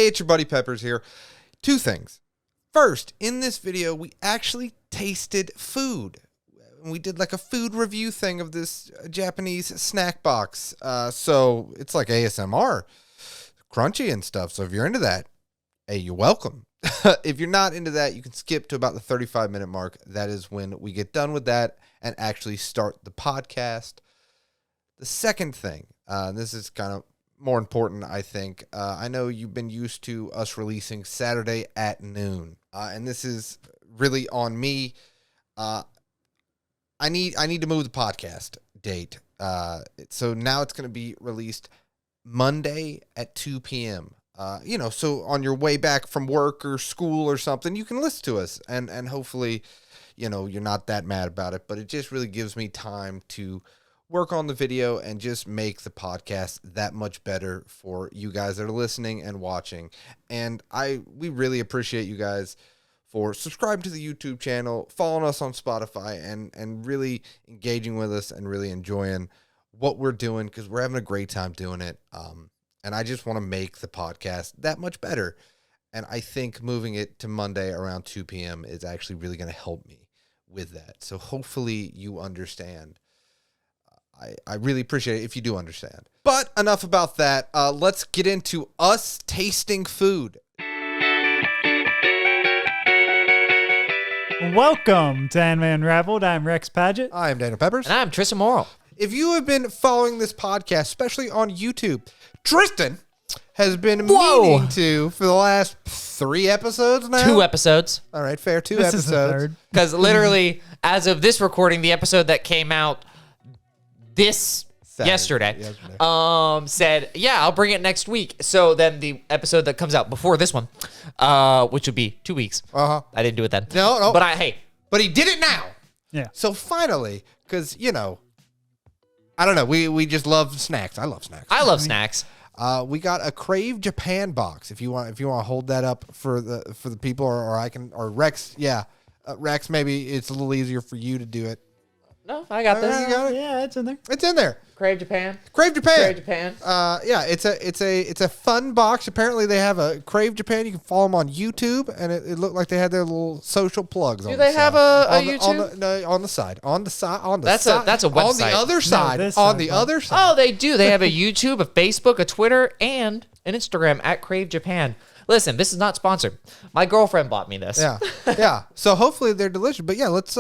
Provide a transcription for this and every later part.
Hey, it's your buddy Peppers here. Two things. First, in this video, we actually tasted food. We did like a food review thing of this Japanese snack box. So it's like ASMR, crunchy and stuff. So if you're into that, hey, you're welcome. If you're not into that, you can skip to about the 35-minute mark. That is when we get done with that and actually start the podcast. The second thing, this is kind of more important, I think. I know you've been used to us releasing Saturday at noon, and this is really on me. I need to move the podcast date. So now it's going to be released Monday at 2 p.m. So on your way back from work or school or something, you can listen to us, and hopefully, you're not that mad about it, but it just really gives me time to work on the video and just make the podcast that much better for you guys that are listening and watching. And we really appreciate you guys for subscribing to the YouTube channel, following us on Spotify, and really engaging with us and really enjoying what we're doing, because we're having a great time doing it. And I just want to make the podcast that much better. And I think moving it to Monday around 2 p.m. is actually really going to help me with that. So hopefully you understand. I really appreciate it if you do understand. But enough about that. Let's get into us tasting food. Welcome to AnimeUnraveled. I'm Rex Paget. I'm Daniel Peppers. And I'm Tristan Morrill. If you have been following this podcast, especially on YouTube, Tristan has been meaning to for the last 3 episodes now. 2 episodes. All right, fair. 2 This is the episodes. third. Because literally, as of this recording, the episode that came out yesterday, said, yeah, I'll bring it next week. So then the episode that comes out before this one, which would be 2 weeks. I didn't do it then. No. But But he did it now. Yeah. So finally, because, I don't know, we just love snacks. I love snacks. I love snacks. We got a Crave Japan box. If you want to hold that up for the people, or I can, or Rex. Yeah, Rex. Maybe it's a little easier for you to do it. No, I got this. You got it? Yeah, it's in there. It's in there. Crave Japan. Crave Japan. Crave Japan. Yeah, it's a fun box. Apparently, they have a Crave Japan. You can follow them on YouTube, and it looked like they had their little social plugs. Do they have a YouTube? On the side. That's a website. On the other side. On the other side. Oh, they do. They have a YouTube, a Facebook, a Twitter, and an Instagram at Crave Japan. Listen, this is not sponsored. My girlfriend bought me this. Yeah. So hopefully they're delicious. But yeah, let's,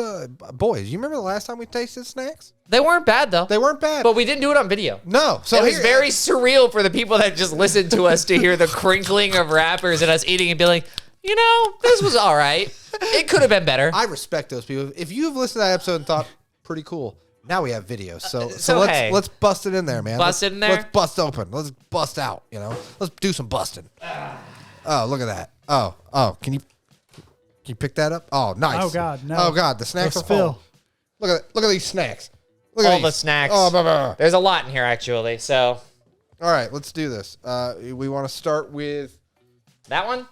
boys, you remember the last time we tasted snacks? They weren't bad, though. They weren't bad. But we didn't do it on video. No. So it was very surreal for the people that just listened to us to hear the crinkling of wrappers and us eating and be like, this was all right. It could have been better. I respect those people. If you've listened to that episode and thought, pretty cool, now we have videos. So let's bust it in there, man. Bust it in there? Let's bust open. Let's bust out, Let's do some busting. Oh, look at that. Oh, can you pick that up? Oh, nice. Oh, God, no. Oh, God, the snacks are full. Look at these snacks. Look at all these. the snacks. Oh, blah, blah, blah. There's a lot in here, actually. So, all right, let's do this. We want to start with that one? You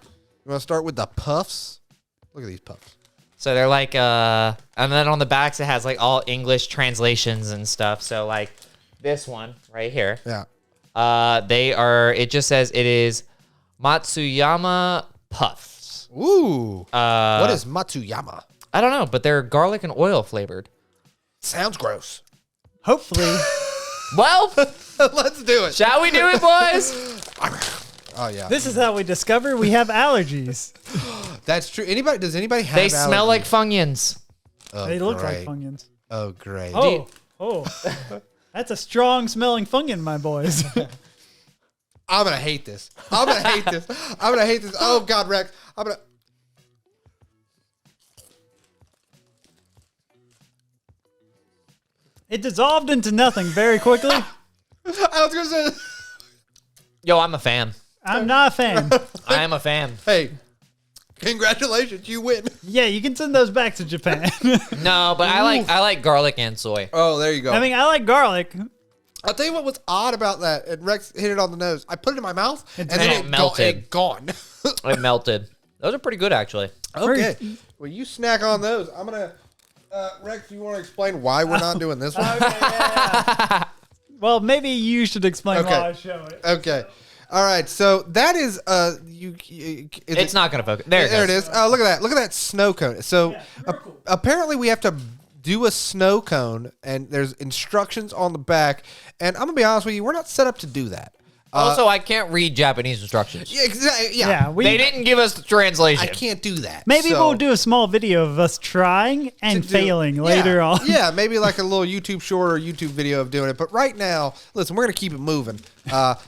want to start with the puffs? Look at these puffs. So they're like, and then on the backs it has like all English translations and stuff. So like this one right here. Yeah. It just says it is Matsuyama Puffs. Ooh. What is Matsuyama? I don't know, but they're garlic and oil flavored. Sounds gross. Hopefully. Well, let's do it. Shall we do it, boys? Oh, yeah. This is how we discover we have allergies. That's true. Does anybody have They smell allergies? like Funyuns. Oh, They look great. like Funyuns. Oh, great. Oh. That's a strong smelling Funyun, my boys. I'm going to hate this. I'm going to hate this. Oh, God, Rex. It dissolved into nothing very quickly. I was going to say. Yo, I'm a fan. I'm not a fan. I am a fan. Hey, congratulations. You win. Yeah, you can send those back to Japan. No, but I like garlic and soy. Oh, there you go. I mean, I like garlic. I'll tell you what was odd about that. And Rex hit it on the nose. I put it in my mouth, and then it melted. Gone. It melted. Those are pretty good, actually. Okay. Well, you snack on those. I'm going to... Rex, you want to explain why we're not doing this one? Okay, yeah. Well, maybe you should explain while I show it. Okay. All right, so that is It's not gonna focus. There it is. Oh, look at that! Look at that snow cone. So apparently we have to do a snow cone, and there's instructions on the back. And I'm gonna be honest with you, we're not set up to do that. Also, I can't read Japanese instructions. Yeah, exactly. Yeah, They didn't give us the translation. I can't do that. Maybe so, we'll do a small video of us trying and failing later on. Yeah, maybe like a little YouTube short or YouTube video of doing it. But right now, listen, we're going to keep it moving.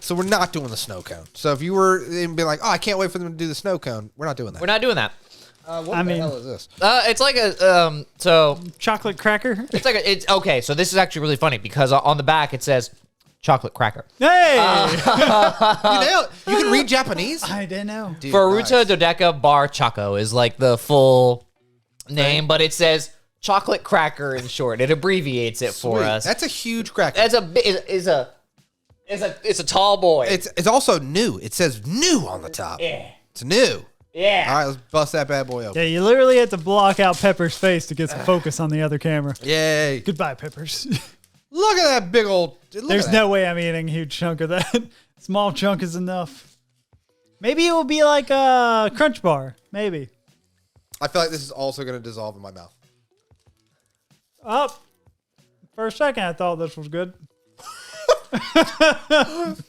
So we're not doing the snow cone. So if you were and be like, oh, I can't wait for them to do the snow cone, we're not doing that. We're not doing that. What the hell is this? It's like a so Chocolate cracker. it's okay. So this is actually really funny because on the back it says chocolate cracker. Hey! You nailed it. You can read Japanese? I didn't know. Dude, Furuta nice. Dodeka Bar Choco is like the full name, but it says chocolate cracker in short. It abbreviates it for Sweet. us. That's a huge cracker. That's it's a tall boy. It's also new. It says new on the top. Yeah. It's new. Yeah. All right, let's bust that bad boy open. Yeah, you literally had to block out Pepper's face to get some focus on the other camera. Yay. Goodbye, Peppers. Look at that big old... There's no way I'm eating a huge chunk of that. Small chunk is enough. Maybe it will be like a Crunch Bar. Maybe. I feel like this is also going to dissolve in my mouth. Oh, for a second I thought this was good.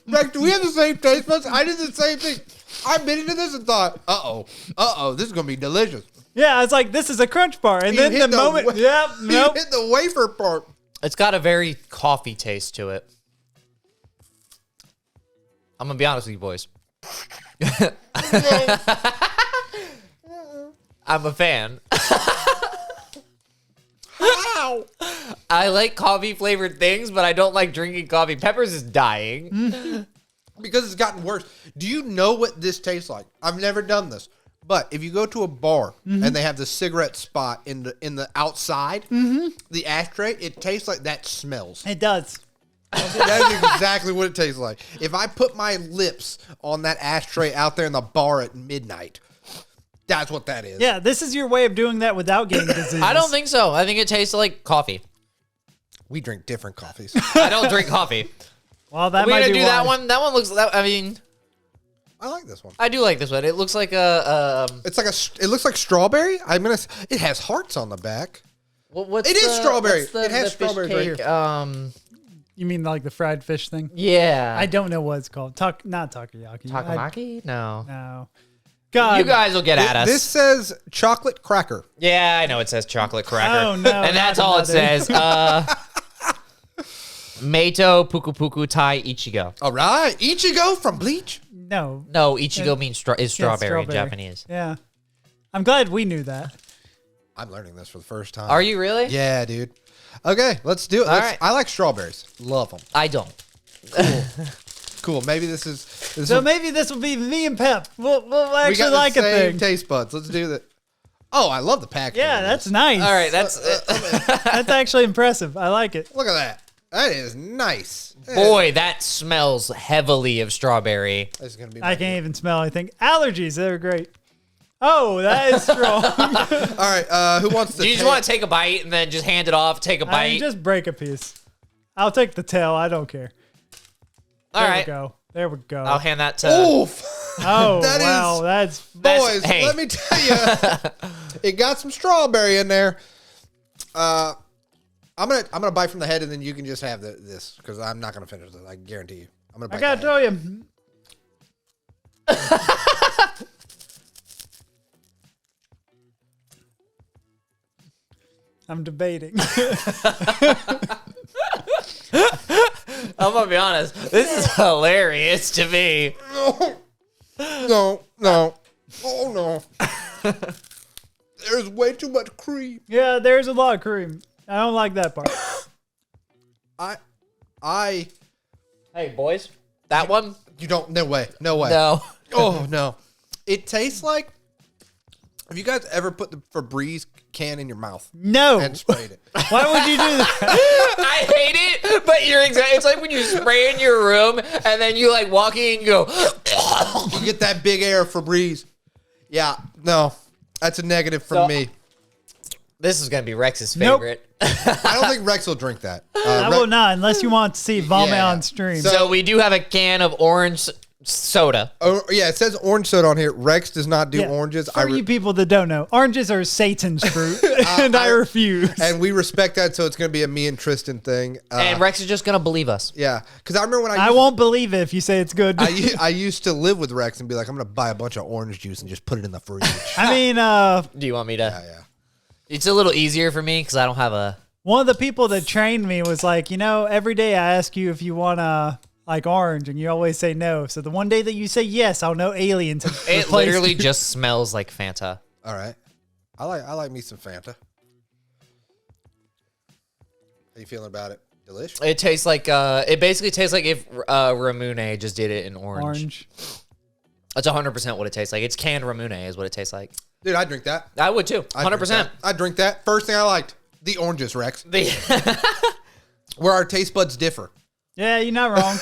Rex, do we have the same taste buds? I did the same thing. I bit into this and thought, uh-oh, this is going to be delicious. Yeah, I was like, this is a Crunch Bar. And then the moment... Yep, nope. You hit the wafer part. It's got a very coffee taste to it. I'm gonna be honest with you boys. I'm a fan. Wow. I like coffee flavored things, but I don't like drinking coffee. Peppers is dying. Because it's gotten worse. Do you know what this tastes like? I've never done this. But if you go to a bar and they have the cigarette spot in the outside, the ashtray, it tastes like that smells. It does. That is exactly what it tastes like. If I put my lips on that ashtray out there in the bar at midnight, that's what that is. Yeah, this is your way of doing that without getting disease. I don't think so. I think it tastes like coffee. We drink different coffees. I don't drink coffee. Well, that We're might gonna be do why. that one. That one looks. I mean, I like this one. I do like this one. It looks like a. It's like it looks like strawberry. It has hearts on the back. What's It is strawberry. what's It has the fish strawberries right cake? here. You mean like the fried fish thing? Yeah. I don't know what it's called. Not takoyaki. Takamaki? No. No. God. You guys will get at us. This says chocolate cracker. Yeah, I know it says chocolate cracker. Oh, no, and that's not all it another. says. Meito Puku Puku Tai Ichigo. All right. Ichigo from Bleach. No. No, Ichigo means is strawberry in strawberry. Japanese. Yeah. I'm glad we knew that. I'm learning this for the first time. Are you really? Yeah, dude. Okay, let's do it. All right. I like strawberries. Love them. I don't. Cool. Maybe this is... So maybe this will be me and Pep. We'll we actually got like the a same thing. taste buds. Let's do that. Oh, I love the packaging. Yeah, of that's this. nice. All right, that's That's actually impressive. I like it. Look at that. That is nice. boy, that smells heavily of strawberry. This is gonna be. I can't even smell anything. Allergies, they're great. Oh, that is strong. All right. Who wants to? Do you just want to take a bite and then just hand it off? Take a I bite. mean, just break a piece. I'll take the tail. I don't care. All There right. we go. There we go. I'll hand that to. Oof. Oh, That wow. is- That's Boys, hey. let me tell you, it got some strawberry in there. I'm gonna bite from the head, and then you can just have this because I'm not gonna finish this. I guarantee you. I'm gonna. Bite I gotta the head. tell you. I'm debating. I'm gonna be honest. This is hilarious to me. No. Oh no. There's way too much cream. Yeah, there's a lot of cream. I don't like that part. I. Hey, boys. That one? You don't. No way. No. Oh no. It tastes like. Have you guys ever put the Febreze can in your mouth No. and sprayed it? Why would you do that? I hate it, but you're exactly. It's like when you spray in your room and then you like walk in and go. You get that big air of Febreze. Yeah. No. That's a negative from me. This is gonna be Rex's Nope. favorite. I don't think Rex will drink that. I will not unless you want to see vomit Yeah. on stream. So we do have a can of orange soda. Oh, yeah, it says orange soda on here. Rex does not do Yeah. oranges. For you people that don't know, oranges are Satan's fruit, and I refuse. And we respect that, so it's going to be a me and Tristan thing. And Rex is just going to believe us. Yeah, because I remember when I won't believe it if you say it's good. I used to live with Rex and be like, I'm going to buy a bunch of orange juice and just put it in the fridge. I mean, Do you want me to? Yeah. It's a little easier for me because I don't have a. one of the people that trained me was like, every day I ask you if you want to like orange, and you always say no. So the one day that you say yes, I'll know aliens. It literally just smells like Fanta. All right. I like me some Fanta. How you feeling about it? Delicious? It tastes like it basically tastes like if Ramune just did it in orange. That's 100% what it tastes like. It's canned Ramune is what it tastes like. Dude, I drink that. I would too. 100%. I drink that. First thing I liked, the oranges, Rex. Where our taste buds differ. Yeah, you're not wrong.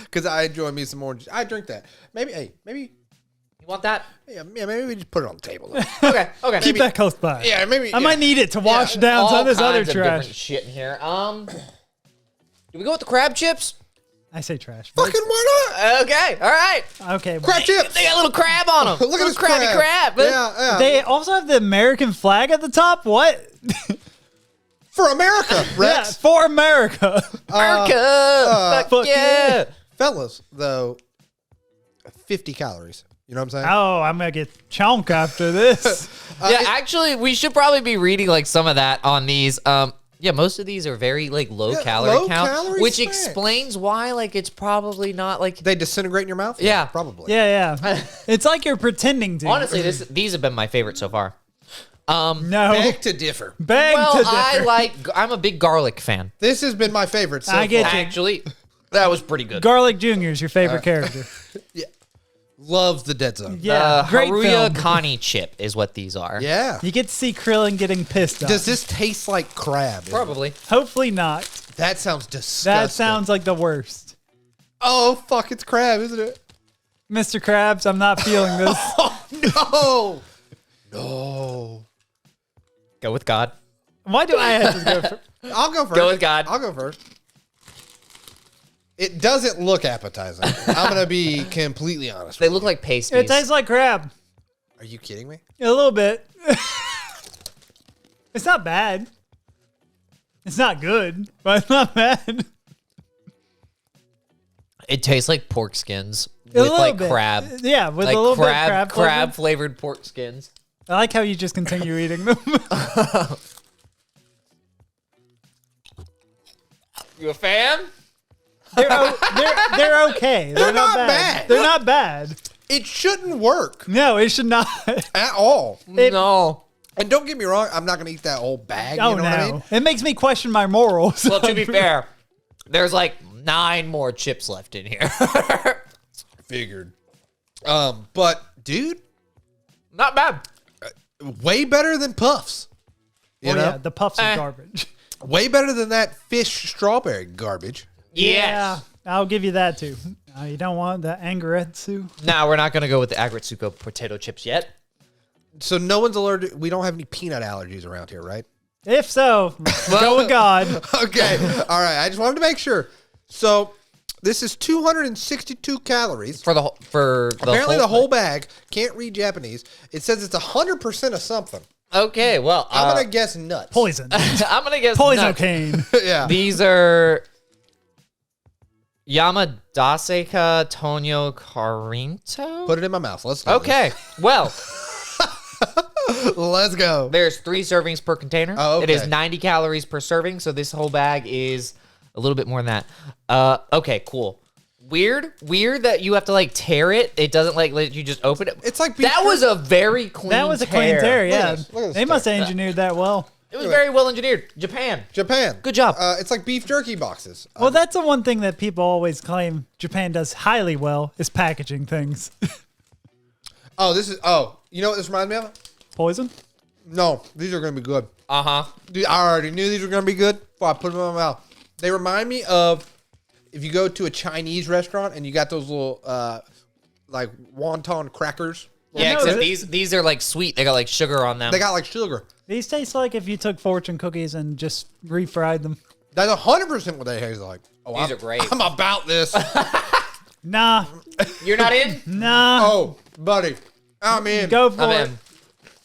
Because I enjoy me some oranges. I drink that. Maybe. You want that? Yeah, maybe we just put it on the table. Okay. Keep that close by. Yeah, maybe. I might need it to wash down some of this other trash. Shit in here. Do we go with the crab chips? I say trash. Fucking why not? Okay. All right. Okay. Crab chips. They got a little crab on them. Look at this crabby crab. Yeah. They also have the American flag at the top. What? For America, Yeah, Rex. for America. America. Fuck yeah. Fellas, though, 50 calories. You know what I'm saying? Oh, I'm gonna get chunk after this. Actually, we should probably be reading like some of that on these. Yeah, most of these are very like low calorie count, calorie which snacks. explains why like it's probably not like. They disintegrate in your mouth? Yeah. Probably. Yeah. It's like you're pretending to. Honestly, these have been my favorite so far. no. Beg to differ. Beg Well, to differ. I'm a big garlic fan. This has been my favorite so I get far. you. Actually, that was pretty good. Garlic Jr. is your favorite character. Yeah. Loves the Dead Zone. Yeah, great Haruya film. Connie chip is what these are. Yeah. You get to see Krillin getting pissed off. Does this taste like crab? Probably. Hopefully not. That sounds disgusting. That sounds like the worst. Oh, fuck. It's crab, isn't it? Mr. Krabs, I'm not feeling this. Oh, no. No. Go with God. Why do I have to go for... I'll go first. Go with God. I'll go first. It doesn't look appetizing. I'm going to be completely honest They with look you. like pasties. It tastes like crab. Are you kidding me? A little bit. It's not bad. It's not good, but it's not bad. It tastes like pork skins A with little like bit. crab. Yeah, with Like a little bit of crab flavor. flavored pork skins. I like how you just continue eating them. You a fan? They're okay. They're not bad. bad. They're not bad. It shouldn't work No, it should not. at all. No. And don't get me wrong, I'm not going to eat that whole bag. Oh, you know no. what I mean? It makes me question my morals. Well, to be fair, there's like 9 more chips left in here. Figured. But, dude, Not bad. way better than Puffs. You Oh, know? yeah, the puffs are garbage. Way better than that fish strawberry garbage. Yeah, I'll give you that too. You don't want the angeretsu? Now we're not gonna go with the Agritsuko potato chips yet. So no one's allergic. We don't have any peanut allergies around here, right? If so, go with God. Okay. All right. I just wanted to make sure. So this is 262 calories. Apparently The whole bag. Can't read Japanese. It says it's 100% of something. Okay, well, I'm going to guess nuts. Poison. I'm gonna guess Poison nuts. cane. Yeah. These are Yamadaseka Tonyo Karinto. Put it in my mouth. Let's go. Okay, well, Let's go. there's 3 servings per container. Oh, It is okay. 90 calories per serving, so this whole bag is a little bit more than that. Okay, cool. Weird that you have to like tear it. It doesn't like let you just open it. It's like beef that was a very clean. That was a clean tear, Look at yeah. this. Look at this They must have tear. engineered that well. It was very well engineered. Japan. Japan. Good job. It's like beef jerky boxes. Well, that's the one thing that people always claim Japan does highly well is packaging things. You know what this reminds me of? Poison? No, these are going to be good. Uh-huh. Dude, I already knew these were going to be good before I put them in my mouth. They remind me of if you go to a Chinese restaurant and you got those little, like, wonton crackers. Yeah, no, except is these are like sweet. They got like sugar on them. They got, like, sugar. These taste like if you took fortune cookies and just refried them. That's 100% what they taste like. Oh, These are great. I'm about this. Nah, You're not in? nah. Oh, buddy, I'm in. Go for I'm it. in.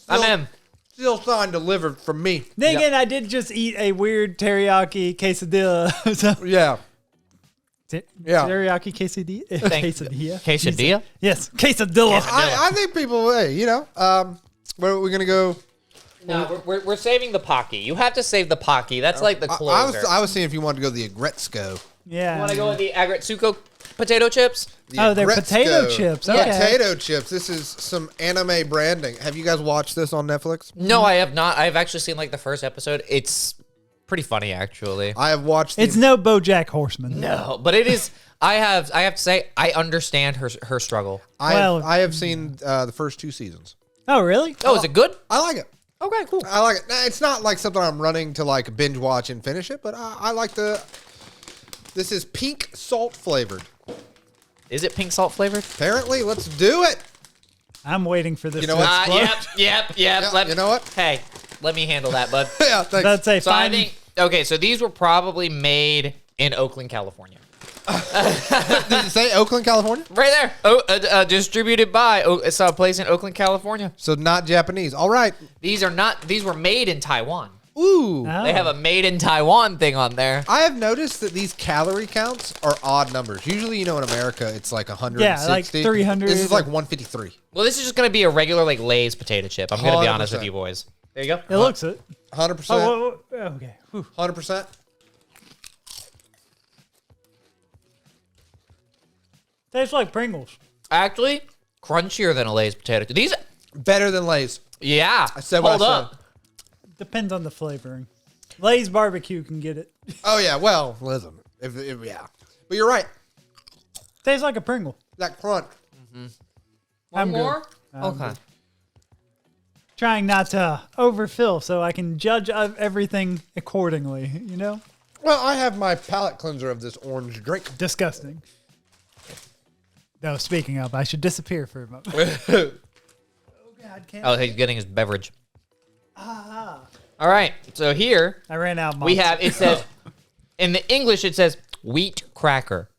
I'm in. Still signed delivered from me. Then again, I did just eat a weird teriyaki quesadilla. So, Yeah. Yeah. teriyaki quesadilla. Quesadilla. Quesadilla? Yes, quesadilla. I think people, hey, where are we gonna go? No, we're saving the Pocky. You have to save the Pocky. That's like the closer. I was seeing if you wanted to go the Agretzko. Yeah. You want to go with the Agretsuko potato chips? Oh, they're potato Agretzko. chips. Yeah, Okay. potato chips. This is some anime branding. Have you guys watched this on Netflix? No, I have not. I've actually seen like the first episode. It's pretty funny, actually. I have watched. It's no BoJack Horseman. No, but it is. I have to say, I understand her struggle. I have seen the first 2 seasons. Oh, really? Oh, is it good? I like it. Okay, cool. I like it. It's not like something I'm running to like binge watch and finish it, but I like the. This is pink salt flavored. Is it pink salt flavored? Apparently, let's do it. I'm waiting for this. You know to what? explode. Yep. Yeah, you know what? Hey, let me handle that, bud. Yeah, thanks. That's a So I fine. think okay. So these were probably made in Oakland, California. Did it say Oakland, California? Right there. Oh, distributed by. It's a place in Oakland, California. So not Japanese. All right. These are not. These were made in Taiwan. Ooh. Oh. They have a made in Taiwan thing on there. I have noticed that these calorie counts are odd numbers. Usually, in America, it's like 160. Yeah, like 300. This is like 153. Well, this is just gonna be a regular like Lay's potato chip. I'm gonna be honest 100%. with you boys. There you go. It looks it. 100%. Oh, okay. Whew. 100%. Tastes like Pringles. Actually, crunchier than a Lay's potato chip. These, Better than Lay's. yeah. I said what Hold I up. Depends on the flavoring. Lay's barbecue can get it. Oh, yeah. Well, listen. Yeah. But you're right. Tastes like a Pringle. That crunch. One I'm good. more. I'm Okay. good. Trying not to overfill so I can judge everything accordingly, you know? Well, I have my palate cleanser of this orange drink. Disgusting. No, speaking of, I should disappear for a moment. Oh, God, can't. Oh, he's getting his beverage. Ah. All right. So here I ran out of we months. have. It says in the English it says wheat cracker,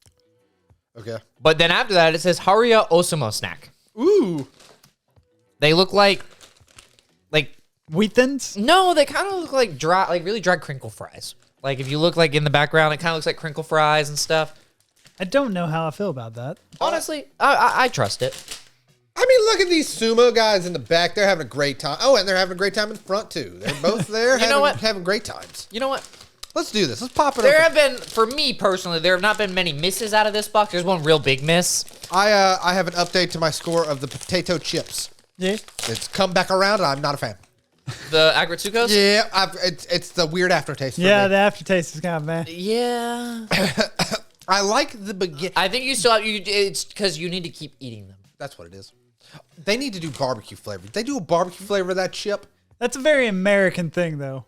Okay. but then after that it says Haruya Osamo snack. Ooh. They look like Wheat Thins? no, they kind of look like dry, like really dry crinkle fries. Like if you look like in the background, it kind of looks like crinkle fries and stuff. I don't know how I feel about that. Honestly, I trust it. I mean, look at these sumo guys in the back. They're having a great time. Oh, and they're having a great time in front, too. They're both there You know what? having great times. You know what? Let's do this. Let's pop it There up. have been, for me personally, there have not been many misses out of this box. There's one real big miss. I have an update to my score of the potato chips. Yeah. It's come back around, and I'm not a fan. The Agritsukos? Yeah, it's the weird aftertaste for Yeah, me. the aftertaste is kind of bad. Yeah. I like the begin. I think you still have, it's because you need to keep eating them. That's what it is. They need to do barbecue flavor. They do a barbecue flavor of that chip. That's a very American thing, though.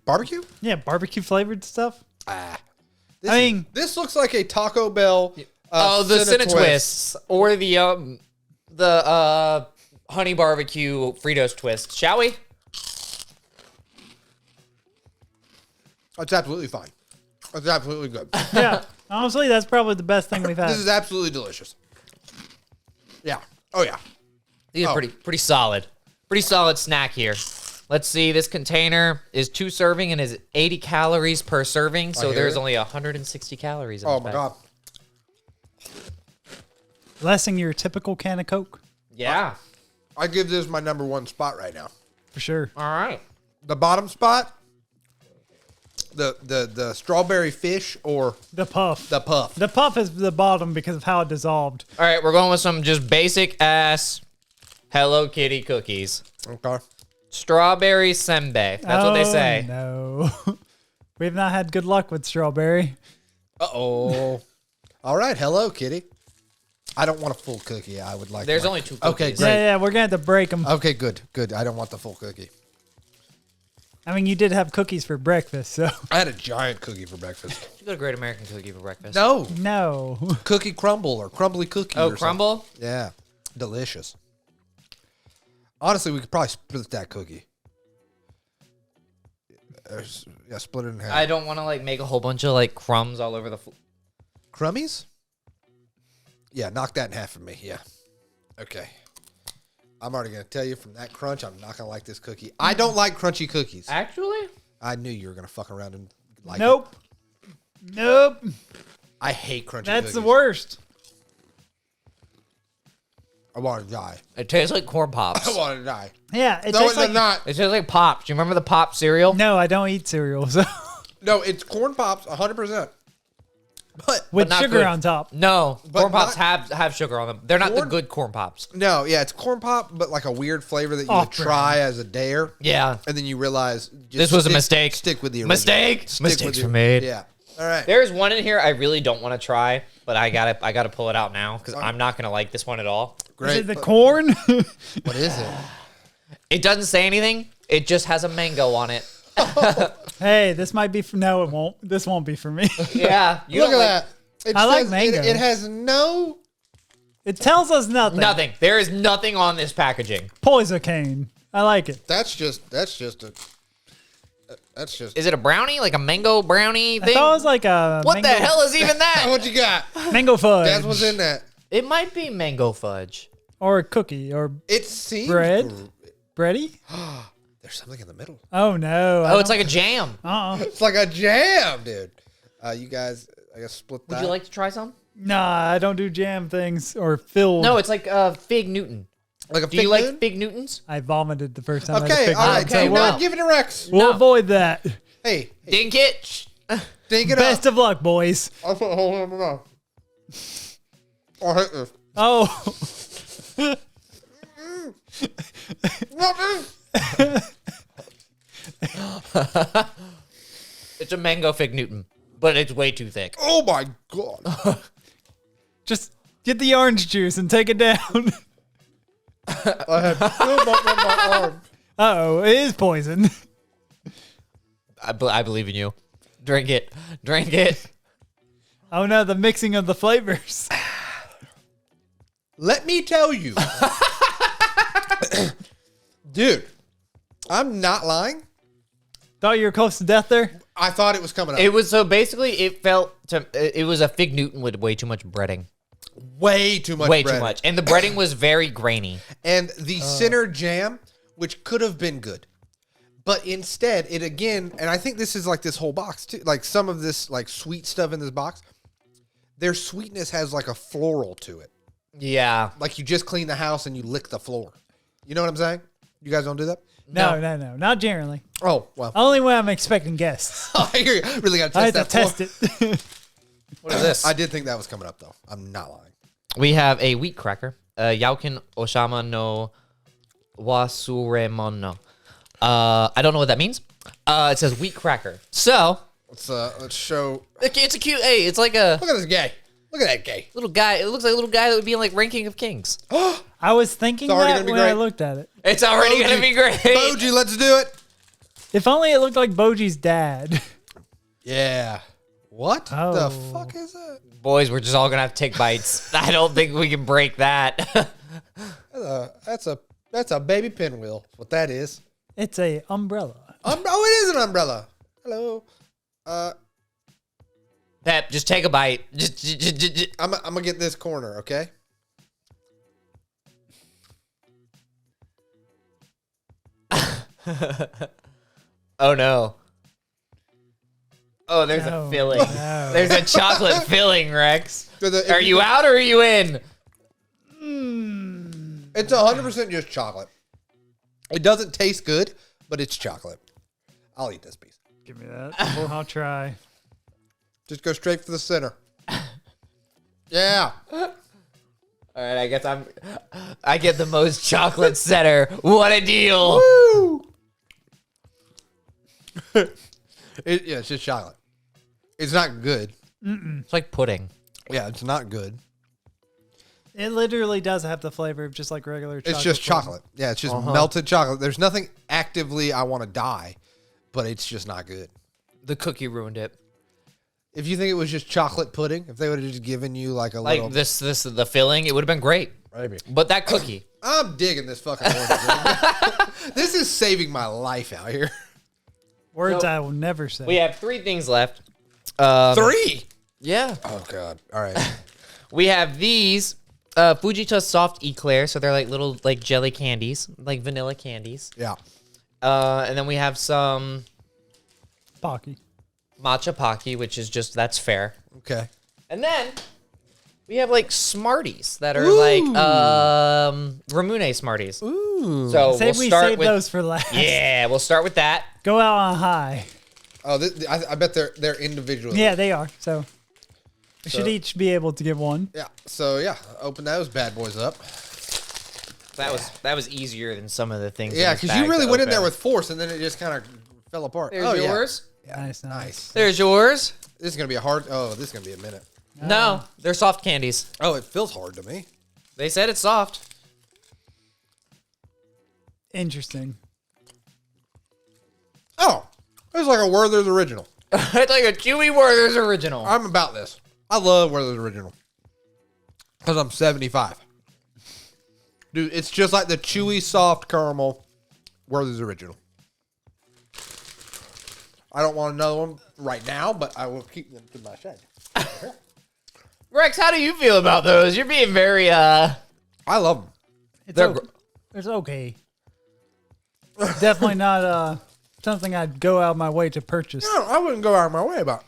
Barbecue? Yeah, barbecue flavored stuff. This I mean- this looks like a Taco Bell. The Cinna Cinna-Twists. Or the honey barbecue Fritos twist. Shall we? It's absolutely fine. It's absolutely good. Yeah, honestly, that's probably the best thing we've had. This is absolutely delicious. Yeah. Oh yeah. These are pretty solid. Pretty solid snack here. Let's see. This container is 2 serving and is 80 calories per serving. So hear there's it. only 160 calories in Oh this my bag. god. Less than your typical can of Coke, Yeah. I give this my number 1 spot right now. for sure. All right. The bottom spot, the strawberry fish or The puff. the puff. The puff is the bottom because of how it dissolved. All right. We're going with some just basic ass Hello Kitty cookies. Okay. Strawberry senbei. That's what they say. No. We've not had good luck with strawberry. Uh-oh. All right. Hello, Kitty. I don't want a full cookie. I would like. There's one. only 2 cookies. Okay, great. Yeah, we're going to have to break them. Okay, good. Good. I don't want the full cookie. I mean, you did have cookies for breakfast, so. I had a giant cookie for breakfast. You got a Great American Cookie for breakfast. No. No. Cookie crumble or crumbly cookie. Oh, or something. crumble? Yeah. Delicious. Honestly, we could probably split that cookie. Yeah, split it in half. I don't want to like make a whole bunch of like crumbs all over the floor. Crummies? Yeah, knock that in half for me. Yeah. Okay. I'm already going to tell you from that crunch, I'm not going to like this cookie. I don't like crunchy cookies. Actually? I knew you were going to fuck around and like Nope. Nope. I hate crunchy cookies. That's the worst. I want to die. It tastes like corn pops. I want to die. Yeah, it No, tastes it's like not. It tastes like pops. Do you remember the pop cereal? No, I don't eat cereal, so No, it's corn pops 100%. But with not sugar good. on top. No, But corn pops not- have sugar on them. They're not the Corn- good corn pops. no, yeah, it's corn pop, but like a weird flavor that you would Off-brand. try as a dare. Yeah. And then you realize just This was a mistake. Stick with the original. Mistake. Stick Mistakes with were made. Yeah. All right. There's one in here I really don't want to try, but I gotta pull it out now because I'm not gonna like this one at all. Great. Is it the corn? What is it? It doesn't say anything. It just has a mango on it. Hey, this might be for, no, it won't. This won't be for me. Yeah. You Look at don't like that. It I like says mango. It has no. It tells us nothing. nothing. There is nothing on this packaging. Poison cane. I like it. That's just a. Is it a brownie? Like a mango brownie I thing? thought it was like a What the mango, hell is even that? What you got? mango fudge. That's what's in that. It might be mango fudge. Or a cookie or It seems. bread. Bready? There's something in the middle. Oh no. Oh, it's like a jam. It's like a jam, dude. You guys, I guess split that. Would you like to try some? Nah, I don't do jam things or filled. No, it's like Fig Newton. like a Do you fig like Newton? Fig Newtons? I vomited the first time I had Okay, a fig all right. Newton, So Okay, you're no. not giving it Rex. We'll No. avoid that. Hey, Dink it. dig it Best up. of luck, boys. Hold on. I hate this. Oh. It's a mango Fig Newton, but it's way too thick. Oh my god. Just get the orange juice and take it down. I had filled up on my arm. Uh-oh, it is poison. I believe in you. Drink it. Drink it. Oh no, the mixing of the flavors. Let me tell you. Dude, I'm not lying. Thought you were close to death there? I thought it was coming up. It was so basically it was a Fig Newton with way too much breading. way too much Way bread. too much. And the breading was very grainy. And the center jam, which could have been good. But instead, it again, and I think this is like this whole box too, like some of this like sweet stuff in this box, their sweetness has like a floral to it. Yeah. Like you just clean the house and you lick the floor. You know what I'm saying? You guys don't do that? No, No. not generally. Oh, well. Only when I'm expecting guests. I hear you. Really got to I test had to that test it. What is this? I did think that was coming up, though. I'm not lying. We have a wheat cracker. Yaukin Oshama no Wasuremono. I don't know what that means. It says wheat cracker. So, Let's show. it's a cute, hey, it's like a Look at this gay. Look at that gay. little guy. It looks like a little guy that would be in like Ranking of Kings. I was thinking It's already that gonna be when I great. looked at it. It's already going to be great. Boji, let's do it. If only it looked like Boji's dad. Yeah. What the Oh. fuck is that? Boys, we're just all going to have to take bites. I don't think we can break that. That's a baby pinwheel. What that is. It's a umbrella. Oh, it is an umbrella. Hello. Pep, just take a bite. Just. I'm gonna get this corner, okay? Oh, no. Oh, there's No, a filling. no. There's a chocolate filling, Rex. So if Are you out or are you in? It's 100% just chocolate. It doesn't taste good, but it's chocolate. I'll eat this piece. Give me that. I'll try. Just go straight for the center. Yeah. All right, I guess I get the most chocolate center. What a deal. Woo! Yeah, it's just chocolate. It's not good. It's like pudding. Yeah, it's not good. It literally does have the flavor of just like regular chocolate. It's just chocolate. Yeah, it's just melted chocolate. There's nothing actively I want to die, but it's just not good. The cookie ruined it. If you think it was just chocolate pudding, if they would have just given you like a Like little... the filling, it would have been great. Maybe. But that cookie. I'm digging this fucking orange. This is saving my life out here. Words So- I will never say. We have 3 things left. 3? Yeah. Oh, God. All right. We have these Fujita soft eclairs, so they're like little like jelly candies, like vanilla candies. Yeah. And then we have some Pocky. matcha Pocky, which is just that's fair. Okay. And then we have like Smarties that are Ooh. like Ramune Smarties. Ooh. So Say we'll we start save with those for last. yeah, we'll start with that. Go out on high. Oh, I bet they're individual. Yeah, they are. So we So- should each be able to get one. Yeah. So yeah, open those bad boys up. That was easier than some of the things. Yeah, in this because bag you really to went in there open. with force, and then it just kind of fell apart. There's oh, yours. Yeah. Nice, nice. There's yours. This is gonna be a hard. Oh, this is gonna be a minute. No, they're soft candies. Oh, it feels hard to me. They said it's soft. Interesting. Oh, it's like a Werther's original. It's like a Chewy Werther's original. I'm about this. I love Werther's original because I'm 75. Dude, it's just like the chewy, soft caramel Werther's original. I don't want another one right now, but I will keep them to my shed. Rex, how do you feel about those? You're being very I love them. It's okay. Definitely not something I'd go out of my way to purchase. No, I wouldn't go out of my way about it.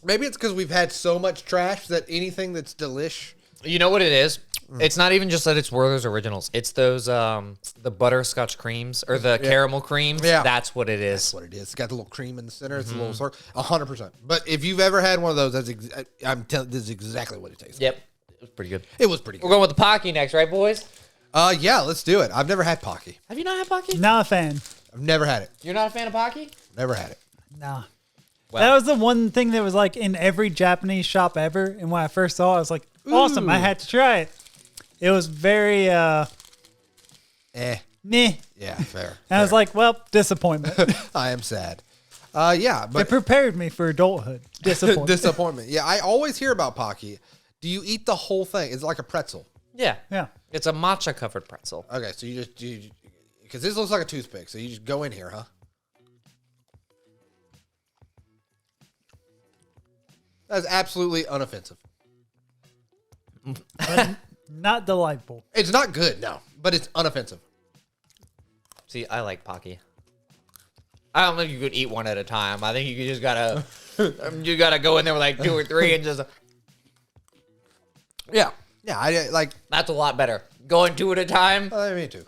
Maybe it's because we've had so much trash that anything that's delish. You know what it is? It's not even just that it's Werther's Originals. It's those the butterscotch creams or the caramel creams. Yeah. That's what it is. That's what it is. It's got the little cream in the center. It's a little circle. 100%. But if you've ever had one of those, I'm telling this is exactly what it tastes like. Yep. It was pretty good. It was pretty We're good. going with the Pocky next, right, boys? Yeah, let's do it. I've never had Pocky. Have you not had Pocky? Not a fan. I've never had it. You're not a fan of Pocky? Never had it. Nah. Well- That was the one thing that was like in every Japanese shop ever. And when I first saw it, I was like, awesome. I had to try it. It was very, meh. And Yeah, fair. I was like, well, disappointment. I am sad. Yeah, It but prepared me for adulthood. Disappointment. disappointment. Yeah, I always hear about Pocky. Do you eat the whole thing? It's like a pretzel. Yeah. Yeah. It's a matcha covered pretzel. Okay, so you because this looks like a toothpick, so you just go in here, huh? That's absolutely unoffensive. Not delightful. It's not good, no, but it's unoffensive. See, I like Pocky. I don't think you could eat one at a time. I think you just gotta you gotta go in there with like 2 or 3 and just Yeah, I like. that's a lot better. Going 2 at a time. Me too.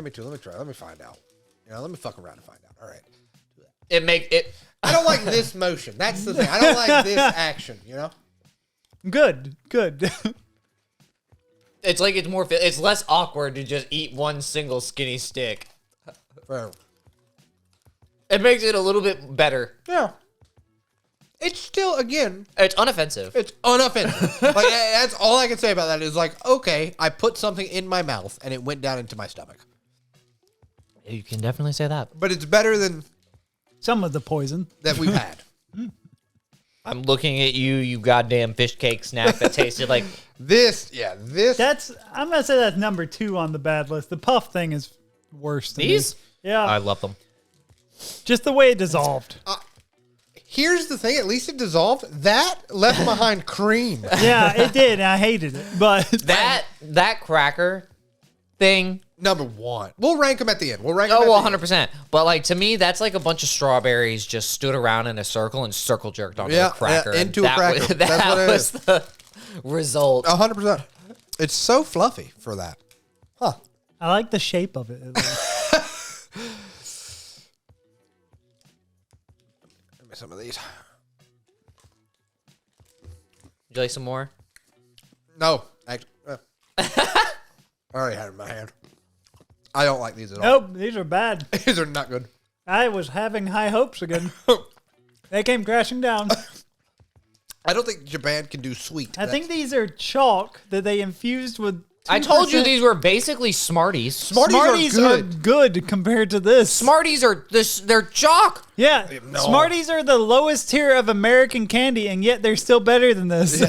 Me too. Let me try. Let me find out. Let me fuck around and find out. All right. It make it I don't like this motion. That's the thing. I don't like this action. Good. Good. it's like it's less awkward to just eat one single skinny stick. Fair. It makes it a little bit better. Yeah. It's still, again, It's unoffensive. it's unoffensive. Like, that's all I can say about that is like, okay, I put something in my mouth and it went down into my stomach. You can definitely say that. But it's better than Some of the poison. that we've had. I'm looking at you, you goddamn fish cake snack that tasted like This. I'm gonna say that's number 2 on the bad list. The puff thing is worse than these. Yeah. I love them. Just the way it dissolved. Here's the thing. At least it dissolved. That left behind cream. Yeah, it did, and I hated it. But That cracker thing. Number 1. We'll rank them at the end. We'll rank them Oh, at the end. 100%. But like to me, that's like a bunch of strawberries just stood around in a circle and circle jerked onto a cracker. Yeah, and into a that cracker. Was, That's that what it was is. the result. 100%. It's so fluffy for that. Huh. I like the shape of it. At least. Give me some of these. Would you like some more? No. Actually, I already had it in my hand. I don't like these at all. Nope, these are bad. These are not good. I was having high hopes again. They came crashing down. I don't think Japan can do sweet. I think these are chalk that they infused with. 2%. I told you these were basically Smarties. Smarties are good compared to this. Smarties are they're chalk. Yeah, No. Smarties are the lowest tier of American candy, and yet they're still better than this.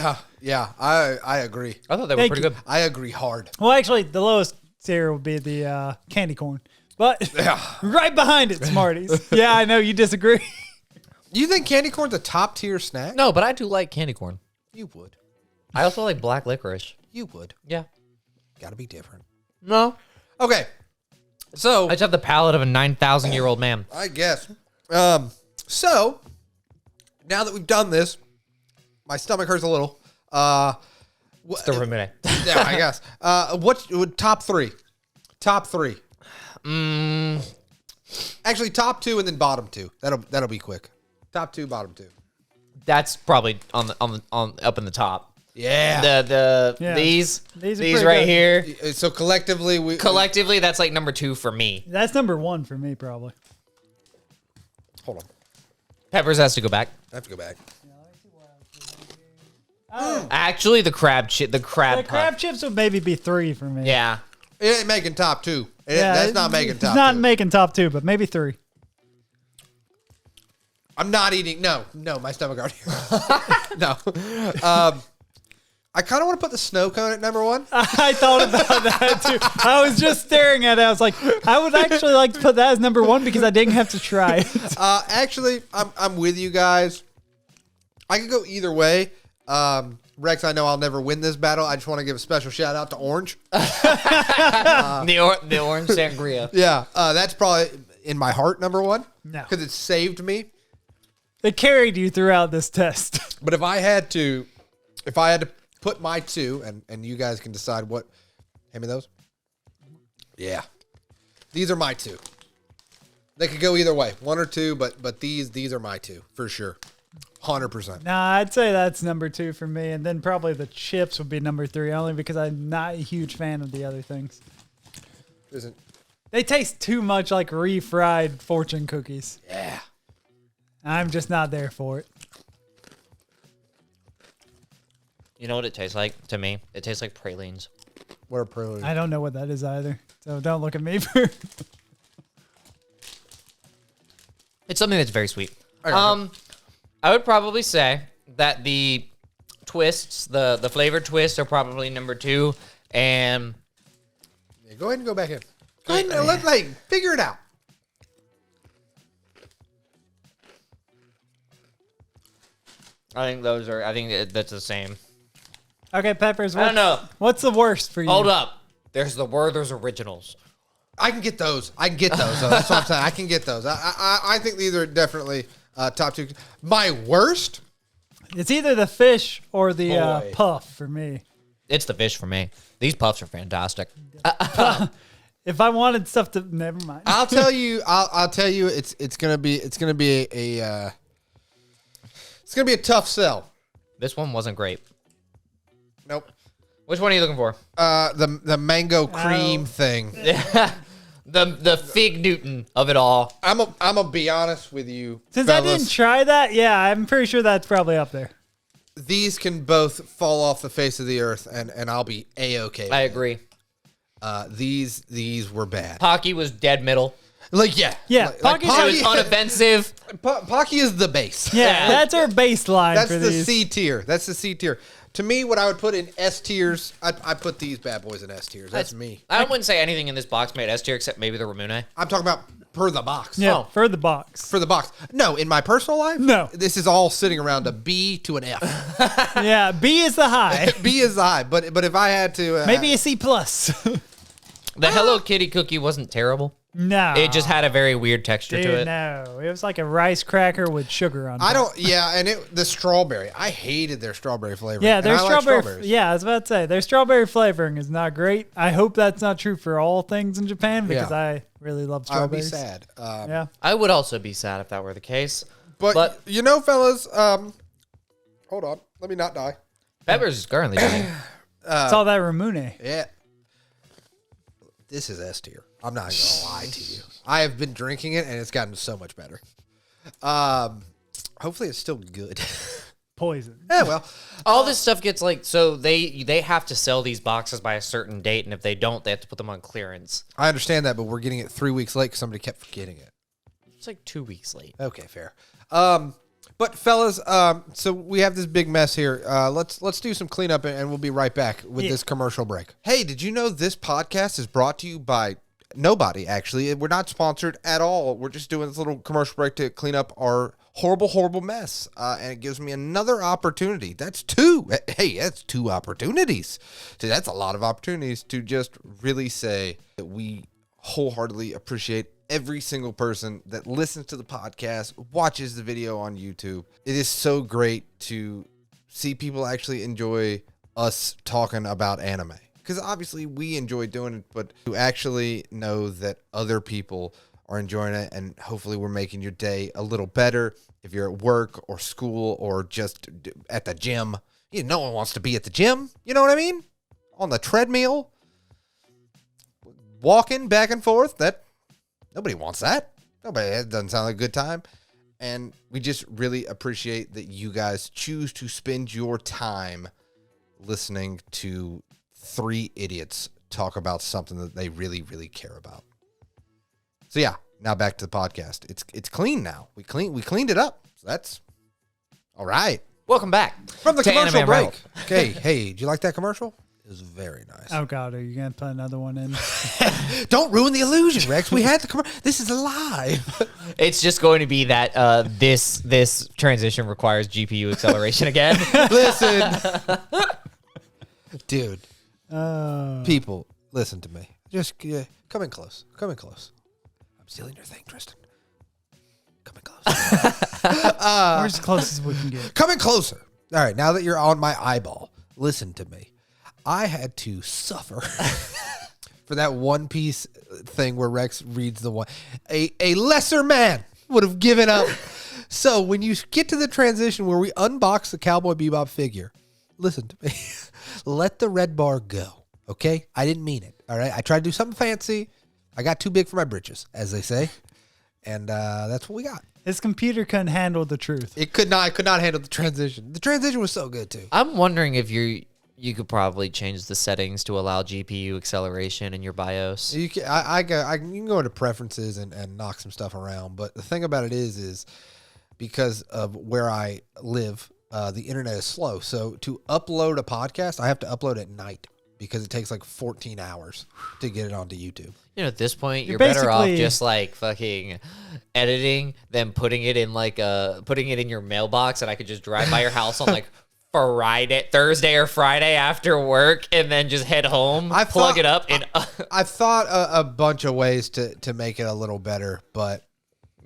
Yeah, I agree. I thought they were Thank pretty you. good. I agree hard. Well, actually, the lowest tier would be the candy corn, but Yeah. right behind it, Smarties. Yeah, I know you disagree. You think candy corn's a top tier snack? No, but I do like candy corn. You would. I also like black licorice. You would. Yeah. Got to be different. No. Okay. So I just have the palate of a 9,000-year-old man. I guess. So now that we've done this, my stomach hurts a little. It's the Rumine. Yeah, I guess. What top three? Top three. Actually, top two and then bottom two. That'll be quick. Top two, bottom two. That's probably on up in the top. Yeah. These pretty right good. here. So collectively, That's like number 2 for me. That's number 1 for me, probably. hold on. Peppers has to go back. I have to go back. Actually, the crab chip, the crab puff. chips would maybe be 3 for me. Yeah. It ain't making top two. That's not making top It's not two. making top 2, but maybe 3. I'm not eating. No, my stomach already. No. I kind of want to put the snow cone at number 1. I thought about that too. I was just staring at it. I was like, I would actually like to put that as number 1 because I didn't have to try it. Actually, I'm with you guys. I could go either way. Rex, I know I'll never win this battle. I just want to give a special shout out to Orange. The orange sangria. Yeah, that's probably in my heart number 1. No. Because it saved me. It carried you throughout this test. But if I had to put my 2, and you guys can decide what. Hand me those. Yeah, these are my 2. They could go either way, 1 or 2, but these are my 2 for sure, 100%. Nah, I'd say that's number 2 for me, and then probably the chips would be number 3, only because I'm not a huge fan of the other things. Isn't? They taste too much like refried fortune cookies. Yeah. I'm just not there for it. You know what it tastes like to me? It tastes like pralines. What a prelude. I don't know what that is either, so don't look at me for. It's something that's very sweet. I I would probably say that the twists, the flavored twists, are probably number 2, and Yeah, go ahead and go back in. Go ahead and let's figure it out. I think that's the same. Okay, Peppers. I don't know. What's the worst for you? Hold up. There's the Werther's Originals. I can get those. Though. That's what I'm saying. I can get those. I think these are definitely top 2. My worst. It's either the fish or the Boy. puff for me. It's the fish for me. These puffs are fantastic. If I wanted stuff to, never mind. I'll tell you. I'll tell you. It's gonna be a tough sell. This one wasn't great. Nope. Which one are you looking for? The mango cream thing. The Fig Newton of it all. I'm gonna be honest with you, Since fellas. I didn't try that, yeah, I'm pretty sure that's probably up there. These can both fall off the face of the earth, and I'll be a-okay. I agree. These were bad. Pocky was dead middle. Yeah. Pocky's It was unoffensive. Pocky is the base. Yeah, that's our baseline That's for the these. C tier. That's the C tier. To me, what I would put in S tiers, I put these bad boys in S tiers. That's me. I wouldn't say anything in this box made S tier except maybe the Ramune. I'm talking about per the box. Yeah, Oh. for the box. For the box. No, in my personal life, No. This is all sitting around a B to an F. Yeah, B is the high. B is high, but if I had to, Maybe a C plus. The Hello Kitty cookie wasn't terrible. No, It just had a very weird texture to Dude, it. no, it was like a rice cracker with sugar on. I top. don't. Yeah, and the strawberry. I hated their strawberry flavor. Yeah, their and I like strawberry. strawberries. Yeah, I was about to say their strawberry flavoring is not great. I hope that's not true for all things in Japan because Yeah. I really love I would be strawberries. sad. Yeah, I would also be sad if that were the case. But you know, fellas. Hold on. Let me not die. Peppers is currently doing. it's all that Ramune. Yeah. This is S tier. I'm not gonna lie to you. I have been drinking it, and it's gotten so much better. Hopefully, it's still good. Poison. Yeah, well, All this stuff gets like, so they have to sell these boxes by a certain date, and if they don't, they have to put them on clearance. I understand that, but we're getting it 3 weeks late because somebody kept forgetting it. It's like 2 weeks late. Okay, fair. But fellas, so we have this big mess here. Let's do some cleanup, and we'll be right back with this commercial break. Hey, did you know this podcast is brought to you by nobody? Actually, we're not sponsored at all. We're just doing this little commercial break to clean up our horrible mess. And it gives me another opportunity. That's two. Hey, that's two opportunities. So that's a lot of opportunities to just really say that we wholeheartedly appreciate every single person that listens to the podcast, watches the video on YouTube. It is so great to see people actually enjoy us talking about anime. Because obviously we enjoy doing it, but to actually know that other people are enjoying it, and hopefully we're making your day a little better. If you're at work or school or just at the gym, no one wants to be at the gym. You know what I mean? On the treadmill, walking back and forth. That nobody wants that. It doesn't sound like a good time. And we just really appreciate that you guys choose to spend your time listening to three idiots talk about something that they really, really care about. So yeah, now back to the podcast. It's clean now. We cleaned it up. So that's all right. Welcome back From the to commercial break. AnimeUnraveled. Okay, hey, did you like that commercial? It was very nice. Oh God, are you gonna put another one in? Don't ruin the illusion, Rex. We had the commercial. This is live. It's just going to be that this transition requires GPU acceleration again. Listen, dude. Oh. People, listen to me. Just come in close. Come in close. I'm stealing your thing, Tristan. Come in close. We're as close as we can get. Come in closer. All right, now that you're on my eyeball, listen to me. I had to suffer for that One Piece thing where Rex reads the one. A lesser man would have given up. So when you get to the transition where we unbox the Cowboy Bebop figure, listen to me. Let the red bar go, okay? I didn't mean it, all right? I tried to do something fancy. I got too big for my britches, as they say. And that's what we got. His computer couldn't handle the truth. It could not. I could not handle the transition. The transition was so good, too. I'm wondering if you could probably change the settings to allow GPU acceleration in your BIOS. You can, you can go into preferences and knock some stuff around. But the thing about it is because of where I live, the internet is slow. So to upload a podcast, I have to upload at night because it takes like 14 hours to get it onto YouTube. At this point, You're you're better off basically- just like fucking editing than putting it in putting it in your mailbox, and I could just drive by your house on like Thursday or Friday after work, and then just head home, plug it up, and I've thought a bunch of ways to make it a little better, but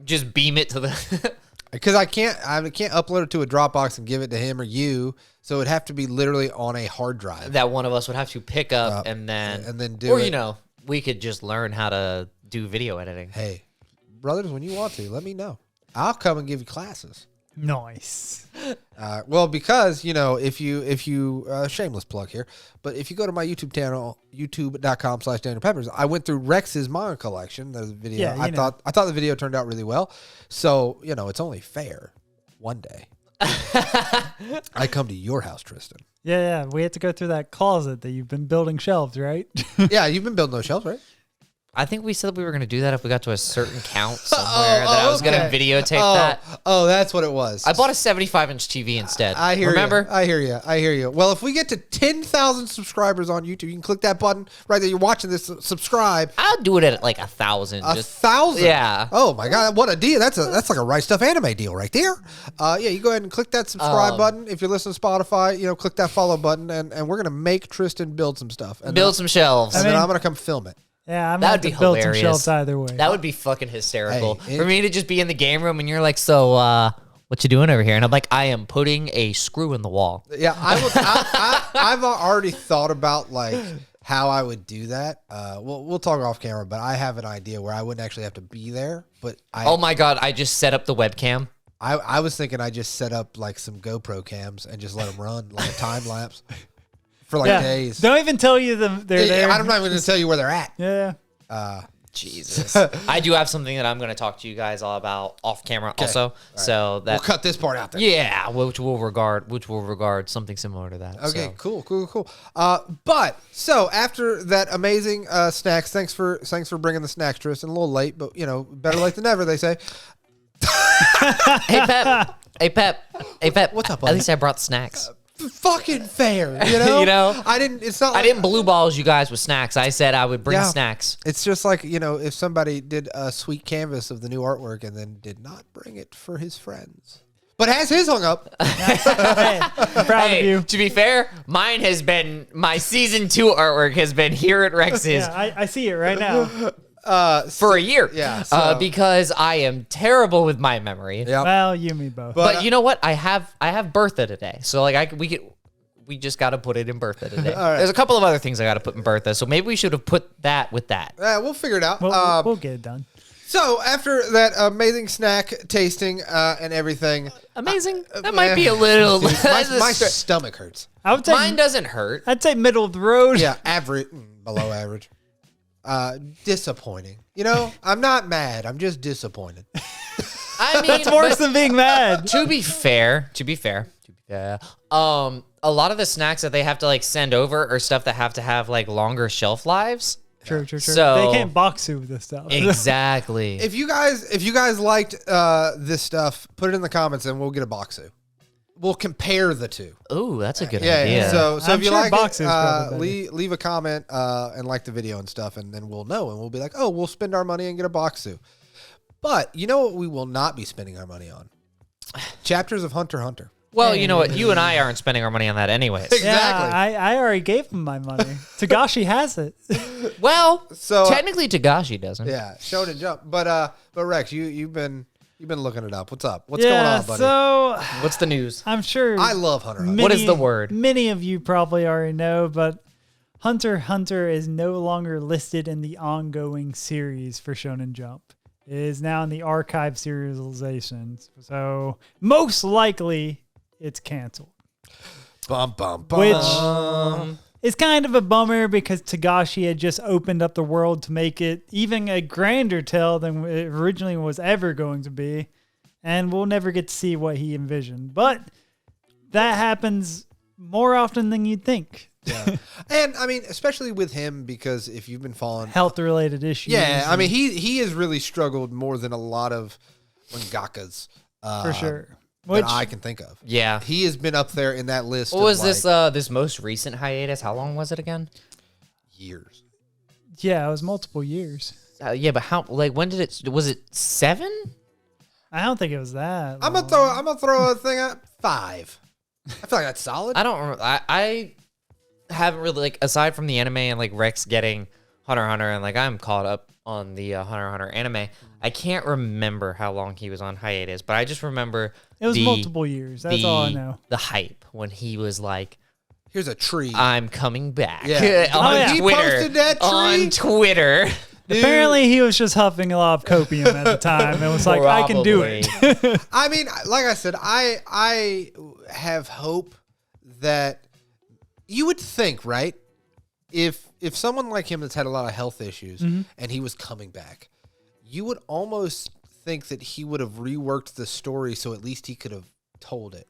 just beam it to the. because I can't upload it to a Dropbox and give it to him or you, so it'd have to be literally on a hard drive that one of us would have to pick up and then do or it. We could just learn how to do video editing. Hey, brothers, when you want to, let me know. I'll come and give you classes. Nice. Well, because if you shameless plug here, but if you go to my YouTube channel, youtube.com/DanielPeppers, I went through Rex's Manga Collection. There's a video. Yeah, I thought the video turned out really well. So it's only fair one day I come to your house, Tristan. Yeah. We had to go through that closet that you've been building shelves, right? Yeah, you've been building those shelves, right? I think we said we were going to do that if we got to a certain count somewhere that I was going to videotape that. Oh, that's what it was. I bought a 75-inch TV instead. I hear Remember? I hear you. Well, if we get to 10,000 subscribers on YouTube, you can click that button right there. You're watching this. Subscribe. I'll do it at like 1,000. 1,000. Yeah. Oh my God, what a deal! That's like a Right Stuff anime deal right there. Yeah, you go ahead and click that subscribe button. If you're listening to Spotify, click that follow button, and we're gonna make Tristan build some stuff. And Build some shelves. and then I'm gonna come film it. Yeah, I'm That going would to be build hilarious. some shelves either way. That would be fucking hysterical. Hey, for me to just be in the game room and you're like, so what you doing over here? And I'm like, I am putting a screw in the wall. Yeah, I've already thought about like how I would do that. We'll talk off camera, but I have an idea where I wouldn't actually have to be there. But Oh my God, I just set up the webcam. I was thinking I just set up like some GoPro cams and just let them run like a time lapse for like days. Don't even tell you they're there. I'm not even going to tell you where they're at. Yeah. Jesus. I do have something that I'm going to talk to you guys all about off camera also. Right. So that we'll cut this part out there. Yeah, which will regard something similar to that. Okay, so. cool. But so after that amazing snacks, thanks for bringing the snacks, Tristan. A little late, but better late than never, they say. Hey Pep. What's up, buddy? At least I brought snacks. fucking fair, you know? You know? I didn't. It's not. I Like, didn't blue balls you guys with snacks. I said I would bring snacks. It's just like, if somebody did a sweet canvas of the new artwork and then did not bring it for his friends, but has his hung up. Hey, I'm proud of you. To be fair, my season 2 artwork has been here at Rex's Yeah, I see it right now. for a year. Yeah, because I am terrible with my memory. Yep. Well, you and me both. But you know what? I have Bertha today, so like we just got to put it in Bertha today. All right. There's a couple of other things I got to put in Bertha, so maybe we should have put that with that. We'll figure it out. We'll get it done. So after that amazing snack tasting and everything, Amazing. That might be a little. dude, my stomach hurts. I would say Mine doesn't hurt. I'd say middle of the road. Yeah, average, below average. Disappointing. I'm not mad. I'm just disappointed. I mean, That's worse than being mad. to be fair, a lot of the snacks that they have to like send over are stuff that have to have like longer shelf lives. True. So- they can't box you with this stuff. Exactly. If you guys liked this stuff, put it in the comments and we'll get a boxu. We'll compare the two. Ooh, that's a good Yeah. idea. So I'm if you sure like boxu's it, probably leave a comment and like the video and stuff, and then we'll know and we'll be like, oh, we'll spend our money and get a boxu. But you know what we will not be spending our money on? Chapters of Hunter x Hunter. Well, you know what? You and I aren't spending our money on that anyways. Exactly. Yeah, I already gave him my money. Tagashi has it. Well, So technically Tagashi doesn't. yeah, Shonen Jump. But Rex, you've been looking it up. What's up? What's going on, buddy? So What's the news? I'm sure I love Hunter x Hunter. What is the word? Many of you probably already know, but Hunter x Hunter is no longer listed in the ongoing series for Shonen Jump. It is now in the archive serializations. So most likely it's canceled. Bum, bum, bum. Which is kind of a bummer because Tagashi had just opened up the world to make it even a grander tale than it originally was ever going to be. And we'll never get to see what he envisioned. But that happens more often than you'd think. Yeah. And I mean, especially with him, because if you've been following Health-related issues. yeah, I mean, he has really struggled more than a lot of mangakas For sure. that I can think of. Yeah. He has been up there in that list. What was of this most recent hiatus? How long was it again? years? Yeah, it was multiple years. Yeah, but how? Like, when did it? Was it 7? I don't think it was that. I'm long. gonna throw a thing at 5. I feel like that's solid. I don't remember. I haven't really, like, aside from the anime and like Rex getting Hunter x Hunter, and like I'm caught up on the Hunter x Hunter anime. I can't remember how long he was on hiatus, but I just remember It was multiple years. That's all I know. The hype when he was like, Here's a tree. "I'm coming back." Yeah. on yeah. He Twitter. posted that tree? On Twitter. Dude, Apparently, he was just huffing a lot of copium at the time and was like, I can do it. I mean, like I said, I have hope that you would think, right? If someone like him that's had a lot of health issues and he was coming back, you would almost think that he would have reworked the story so at least he could have told it.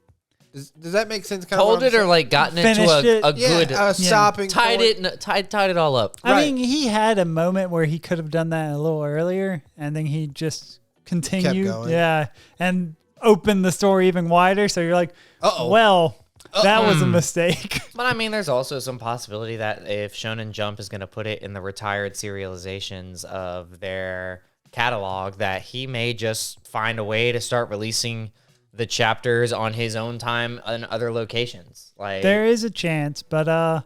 Does that make sense? Kind Told of what I'm it or saying? like gotten Finished into it. a good stopping tied point. it tied it all up. I Right. mean, he had a moment where he could have done that a little earlier, and then he just continued. going. Yeah, and opened the story even wider. So you're like, Uh-oh. well, that was a mistake. But I mean, there's also some possibility that if Shonen Jump is going to put it in the retired serializations of their catalog, that he may just find a way to start releasing the chapters on his own time in other locations. Like, There is a chance, but I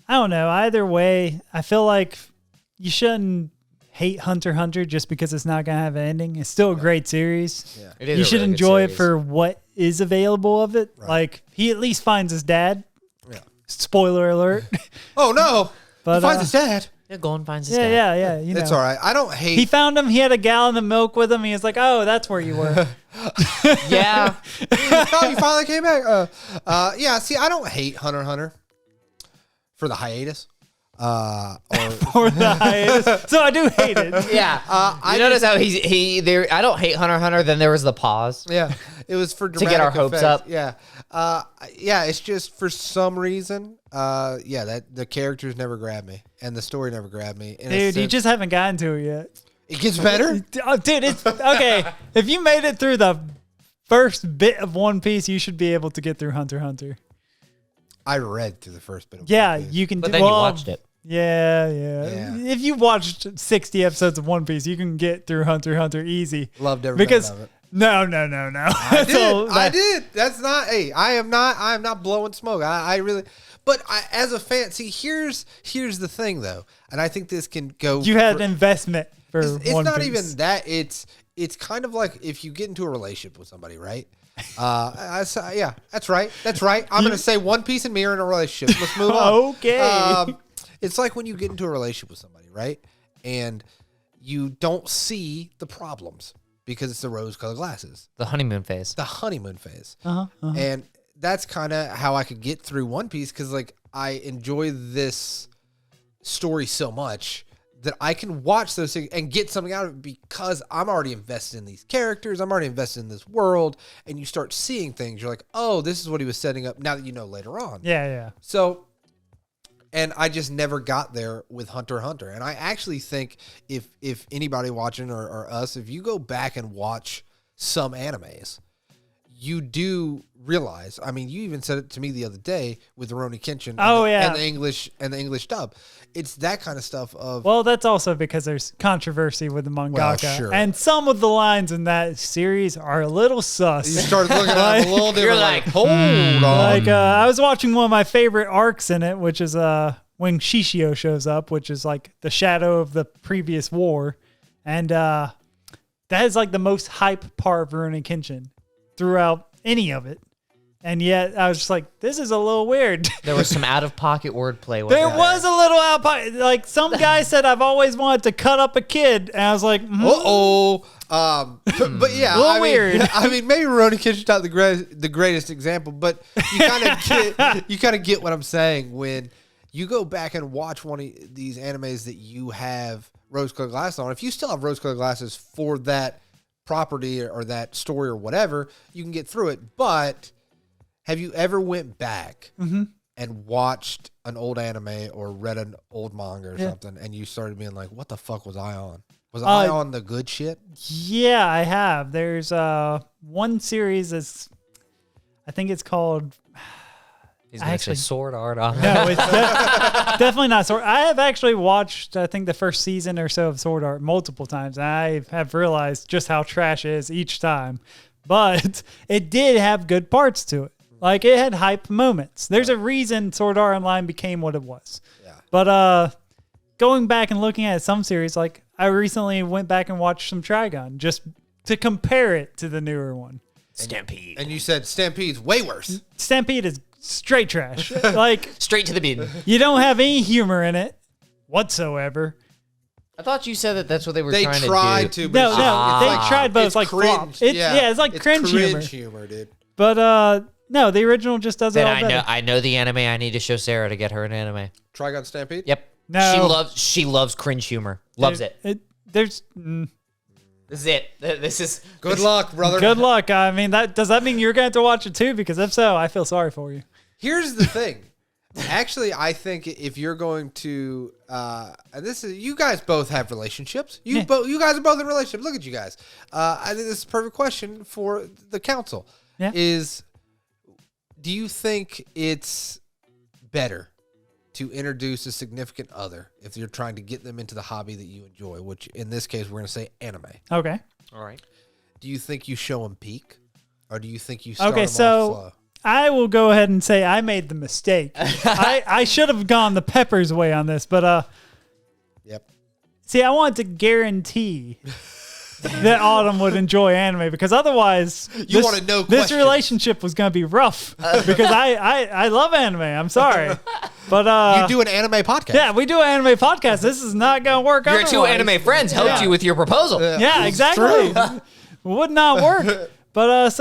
don't know. Either way, I feel like you shouldn't hate Hunter x Hunter just because it's not going to have an ending. It's still a great series. Yeah. it is You a should really good enjoy it series. for what is available of it. Right. Like, he at least finds his dad. Yeah. Spoiler alert. Oh no! But, he finds his dad. Yeah, go and finds his dad. yeah. You know. It's all right. I don't hate. He found him. He had a gallon of milk with him. He was like, "Oh, that's where you were." Yeah. Oh, you finally came back. Yeah. See, I don't hate Hunter x Hunter for the hiatus. Or For the hiatus. So I do hate it. Yeah. I you notice how he there. I don't hate Hunter x Hunter. Then there was the pause. yeah, it was for get dramatic our hopes effect. up. Yeah. Yeah. It's just for some reason. Yeah, that the characters never grabbed me and the story never grabbed me. In a Dude, you sense- just haven't gotten to it yet. it gets better. Oh, dude, it's okay. If you made it through the first bit of One Piece, you should be able to get through Hunter x Hunter. I read through the first bit of Yeah, One Piece. you can But do then you watched it. Yeah. Yeah. If you watched 60 episodes of One Piece, you can get through Hunter x Hunter easy. Loved every Because minute of it. No. I did. I did. That's not. Hey, I am not blowing smoke. I really. But as a fan, see, here's the thing though, and I think this can go. You had an investment for It's One not Piece. even that. It's kind of like if you get into a relationship with somebody, right? Yeah, that's right. That's right. I'm gonna say One Piece and me are in a relationship. Let's move on. Okay. It's like when you get into a relationship with somebody, right? And you don't see the problems because it's the rose-colored glasses, The honeymoon phase. the honeymoon phase, Uh-huh. and that's kind of how I could get through One Piece because like I enjoy this story so much that I can watch those things and get something out of it because I'm already invested in these characters. I'm already invested in this world. And you start seeing things. You're like, oh, this is what he was setting up now that you know later on. Yeah. So, and I just never got there with Hunter x Hunter. And I actually think if anybody watching or us, if you go back and watch some animes, you do realize, I mean, you even said it to me the other day with Rurouni Kenshin and the English dub. It's that kind of stuff of Well, that's also because there's controversy with the mangaka. sure. And some of the lines in that series are a little sus. you start looking at it a little different. You're like, like, hold on. Like, I was watching one of my favorite arcs in it, which is when Shishio shows up, which is like the shadow of the previous war. And that is like the most hype part of Rurouni Kenshin throughout any of it. And yet I was just like, this is a little weird. There was some out-of-pocket wordplay. There was a little out. Like some guy said, I've always wanted to cut up a kid. And I was like, But yeah, A little I mean, weird. I mean, maybe Rurouni Kenshin's not the greatest example, but you kind of get what I'm saying when you go back and watch one of these animes that you have rose-colored glasses on. If you still have rose-colored glasses for that property or that story or whatever, you can get through it. But have you ever went back and watched an old anime or read an old manga or something, and you started being like, "What the fuck was I on? Was I on the good shit?" Yeah, I have. There's one series that's, I think it's called. He's going to say Sword Art on No, it's definitely not Sword. I have actually watched, I think, the first season or so of Sword Art multiple times. And I have realized just how trash it is each time. But it did have good parts to it. Like, it had hype moments. There's a reason Sword Art Online became what it was. Yeah. But going back and looking at some series, like, I recently went back and watched some Trigun just to compare it to the newer one. Stampede. And you said Stampede's way worse. Stampede is straight trash. Like, Straight to the bin. you don't have any humor in it whatsoever. I thought you said that that's what they were They trying tried to do. to, but No, it's no, just- they it's like- tried, but it's it's like cringe. flop. It's like cringe humor. dude. But no, the original just does it Then all better. I know the anime. I need to show Sarah to get her an anime. Trigun Stampede. Yep. No. She loves cringe humor. Loves it. There's This is it. This is Good luck, brother. good luck. I mean, does that mean you're going to have to watch it too? Because if so, I feel sorry for you. Here's the thing. Actually, I think if you're going to, and this is, you guys both have relationships. You guys are both in relationships. Look at you guys. I think this is a perfect question for the council. Yeah. Do you think it's better to introduce a significant other if you're trying to get them into the hobby that you enjoy, which in this case, we're going to say anime. Okay. all right. Do you think you show them peak, or do you think you start Okay, them so off slow? I will go ahead and say I made the mistake. I should have gone the Peppers way on this, but Yep. see, I wanted to guarantee that Autumn would enjoy anime because otherwise, You wanted no this questions. relationship was going to be rough because I love anime. I'm sorry, but You do an anime podcast. yeah, we do an anime podcast. This is not going to work. Your two otherwise. anime friends helped Yeah. you with your proposal. Yeah, exactly. Would not work. But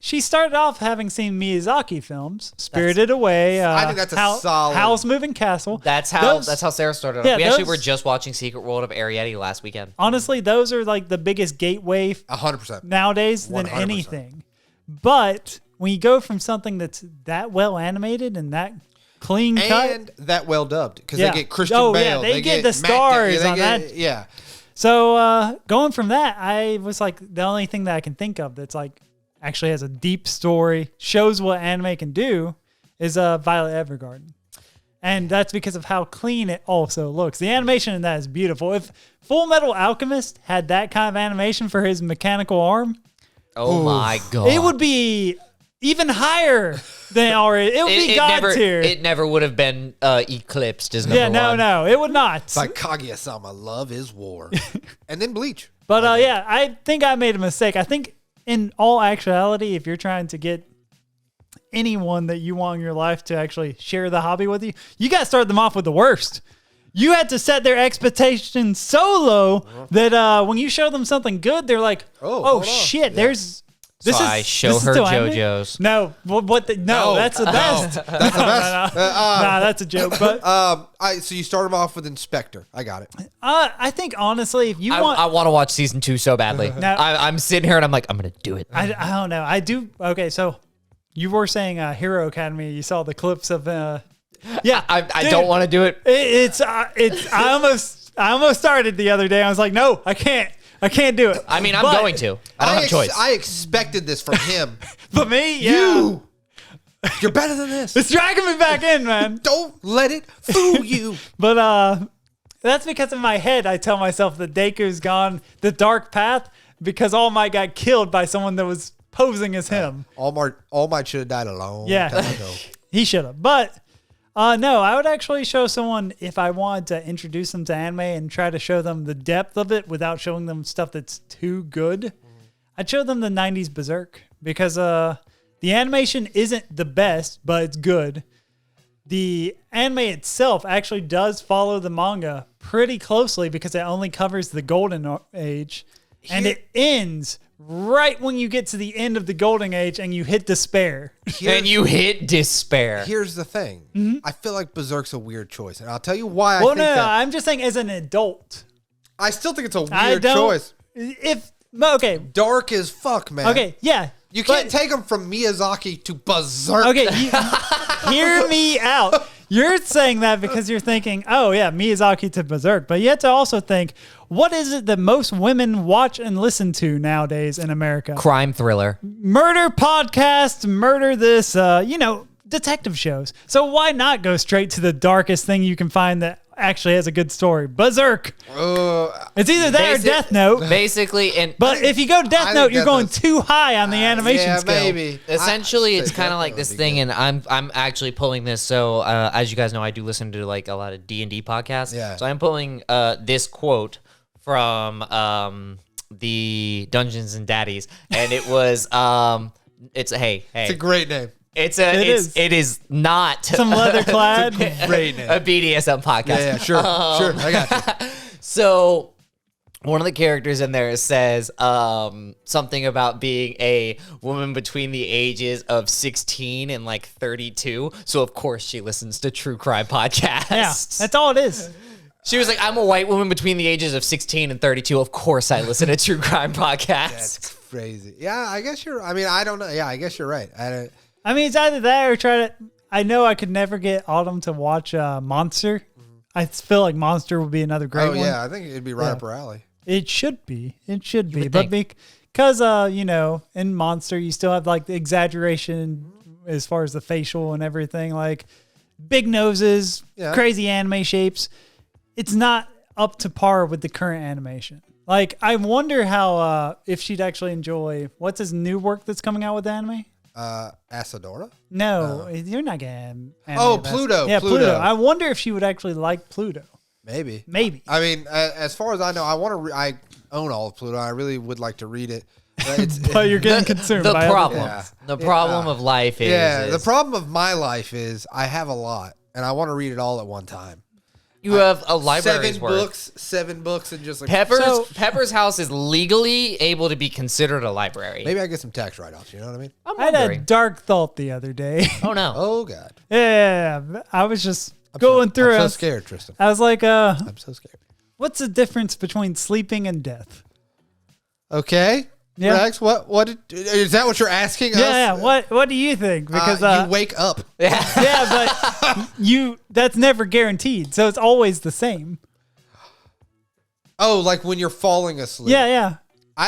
she started off having seen Miyazaki films, Spirited Away. I think that's a solid- Howl's Moving Castle. That's how Sarah started off. Yeah, We actually those- were just watching Secret World of Arietti last weekend. Honestly, those are like the biggest gateway 100%. nowadays than 100%. anything. But when you go from something that's that well animated and that clean cut, And that well dubbed because Yeah. they get Christian Oh, yeah, Bale. they get the Matt stars they on that. Yeah. so going from that, I was like, the only thing that I can think of that's like actually has a deep story, shows what anime can do, is Violet Evergarden. And that's because of how clean it also looks. The animation in that is beautiful. If Full Metal Alchemist had that kind of animation for his mechanical arm, Oh my god! it would be even higher than already. It would be God tier. It never would have been eclipsed as number one. No, it would not. It's like Kaguya-sama, love is war. And then Bleach. But yeah, I think I made a mistake. I think in all actuality, if you're trying to get anyone that you want in your life to actually share the hobby with you, you got to start them off with the worst. You had to set their expectations so low that when you show them something good, they're like, oh shit, there's... So I show her JoJos. No, no, that's the best. That's the best. Nah, that's a joke. But so you start them off with Inspector. I got it. I think honestly, if you want, I want to watch season 2 so badly. No. I'm sitting here and I'm like, I'm gonna do it. I don't know. I do. Okay, so you were saying Hero Academy. You saw the clips of. Yeah, I don't want to do it. It's. I almost started the other day. I was like, no, I can't do it. I mean, I'm going to. I don't have a choice. I expected this from him. But me, yeah. You're better than this. It's dragging me back in, man. Don't let it fool you. But that's because in my head, I tell myself that Deku's gone the dark path because All Might got killed by someone that was posing as him. All Might should have died alone. Yeah, he should have. But no, I would actually show someone if I wanted to introduce them to anime and try to show them the depth of it without showing them stuff that's too good. I'd show them the 90s Berserk because the animation isn't the best, but it's good. The anime itself actually does follow the manga pretty closely because it only covers the Golden Age. And it ends right when you get to the end of the Golden Age and you hit despair. And you hit despair. Here's the thing. Mm-hmm. I feel like Berserk's a weird choice. And I'll tell you why I think that. I'm just saying as an adult. I still think it's a weird choice. Okay. Dark as fuck, man. Okay, yeah. You can't take them from Miyazaki to Berserk. Okay, hear me out. You're saying that because you're thinking, oh yeah, Miyazaki to Berserk. But you have to also think, what is it that most women watch and listen to nowadays in America? Crime thriller. Murder podcasts, murder this, detective shows. So why not go straight to the darkest thing you can find that actually has a good story? Berserk. It's either that or Death Note. Basically, but if you go Death Note, you're going too high on the animation scale. Maybe. Essentially, it's kind of like this thing, and I'm actually pulling this. So as you guys know, I do listen to like a lot of D&D podcasts. Yeah. So I'm pulling this quote from the Dungeons and Daddies, and it was it's a great name. It is not some leather clad great name. A BDSM podcast. Yeah, sure. I got you. So one of the characters in there says something about being a woman between the ages of 16 and like 32. So of course she listens to true crime podcasts. Yeah, that's all it is. She was like, I'm a white woman between the ages of 16 and 32. Of course I listen to true crime podcasts. That's crazy. Yeah, I guess I don't know. Yeah, I guess you're right. I mean, it's either that or try to... I know I could never get Autumn to watch Monster. Mm-hmm. I feel like Monster would be another great one. Oh, yeah. I think it'd be right up her alley. It should be. But because, in Monster, you still have, like, the exaggeration as far as the facial and everything. Like, big noses, crazy anime shapes. It's not up to par with the current animation. Like, I wonder how... if she'd actually enjoy... What's his new work that's coming out with anime? Asadora? No, you're not getting. Pluto. Yeah, Pluto. I wonder if she would actually like Pluto. Maybe. I mean, as far as I know, I own all of Pluto. I really would like to read it. But you're getting consumed. The by problem. everything. The problem of life is. the problem of my life is I have a lot, and I want to read it all at one time. You have a library's worth. 7 books, and just like... Pepper's house is legally able to be considered a library. Maybe I get some tax write-offs, you know what I mean? I had a dark thought the other day. Oh, no. Oh, God. Yeah, I was just going through it. I'm so scared, Tristan. I was like, I'm so scared. What's the difference between sleeping and death? Okay. Yeah. Rex, is that what you're asking us? Yeah. What do you think? Because you wake up. Yeah, but that's never guaranteed, so it's always the same. Oh, like when you're falling asleep. Yeah.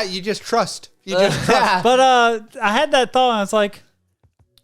You just trust. You just trust. But I had that thought, and I was like,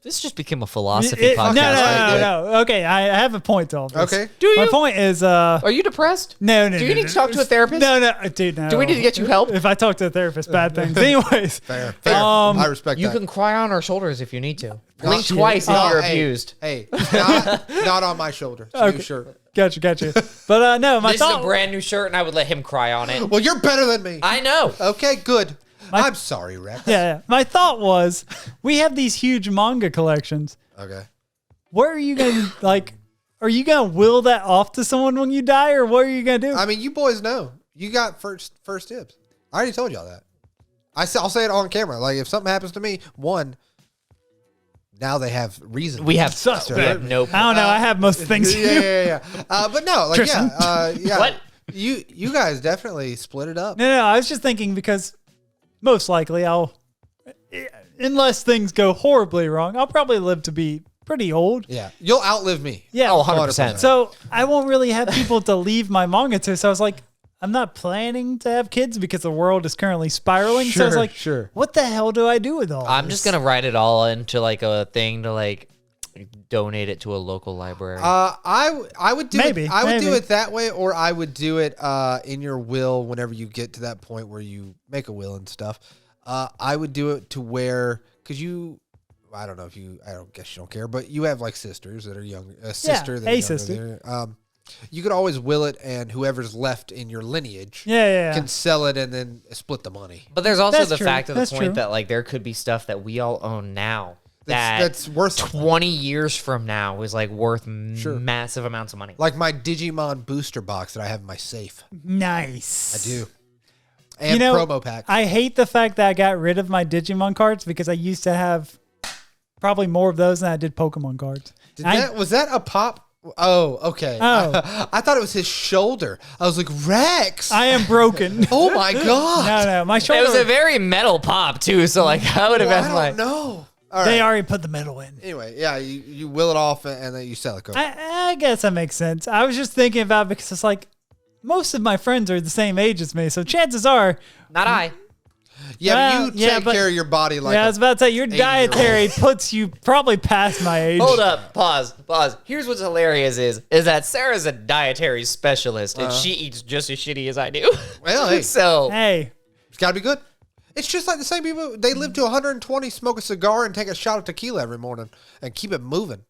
This just became a philosophy It- podcast. no. Okay, I have a point to all this. Okay. Do My you? point is, Are you depressed? no. Do you need to talk to a therapist? No, dude, no. Do we need to get you help? If I talk to a therapist, bad things. Anyways, Fair. I respect You that. can cry on our shoulders if you need to. Oh, Blink shit. twice if Oh, you're hey, abused. Hey, not on my shoulder. It's a new shirt. gotcha. But no, my This is thought. a brand new shirt, and I would let him cry on it. Well, you're better than me. I know. Okay, good. I'm sorry, Rex. Yeah. My thought was, we have these huge manga collections. Okay. Where are you gonna like? Are you gonna will that off to someone when you die, or what are you gonna do? I mean, you boys know. You got first dibs. I already told y'all that. I'll say it on camera. Like, if something happens to me, now they have reason. We have Suspect. We have no. I don't know. I have most things. Yeah. But no, like, Tristan. yeah. What? You guys definitely split it up. No. I was just thinking because most likely unless things go horribly wrong, I'll probably live to be pretty old. Yeah. You'll outlive me. Yeah. Oh, 100%. So I won't really have people to leave my manga to. So I was like, I'm not planning to have kids because the world is currently spiraling. So I was Sure, like, sure. what the hell do I do with all I'm this? just gonna write it all into like a thing to like donate it to a local library. I would do Maybe, it. I would do maybe. it that way, or I would do it in your will whenever you get to that point where you make a will and stuff. I would do it to where, because I don't know if I don't guess you don't care, but you have like sisters that are younger. A sister that a is younger sister. than you. You could always will it, and whoever's left in your lineage Yeah. can sell it and then split the money. But there's also That's the true. fact of the That's point true. that like there could be stuff that we all own now That's worth something. 20 years from now is like worth Sure. massive amounts of money. Like my Digimon booster box that I have in my safe. Nice. I do. And promo pack. I hate the fact that I got rid of my Digimon cards because I used to have probably more of those than I did Pokemon cards. Was that a pop? Oh, okay. Oh. I thought it was his shoulder. I was like, Rex. I am broken. Oh my god. No, my shoulder. It was a very metal pop too, so like I would have Well, been I like, don't know. All They right. already put the metal in. Anyway, yeah, you will it off and then you sell it. Go. I guess that makes sense. I was just thinking about it because it's like most of my friends are the same age as me, so chances are. not I. Yeah, but you yeah, take but- care of your body like I was about to say your 80-year-old. dietary puts you probably past my age. Hold up, pause. Here's what's hilarious is that Sarah's a dietary specialist and she eats just as shitty as I do. Well, hey, So Hey, it's got to be good. It's just like the same people. They live to 120, smoke a cigar, and take a shot of tequila every morning and keep it moving.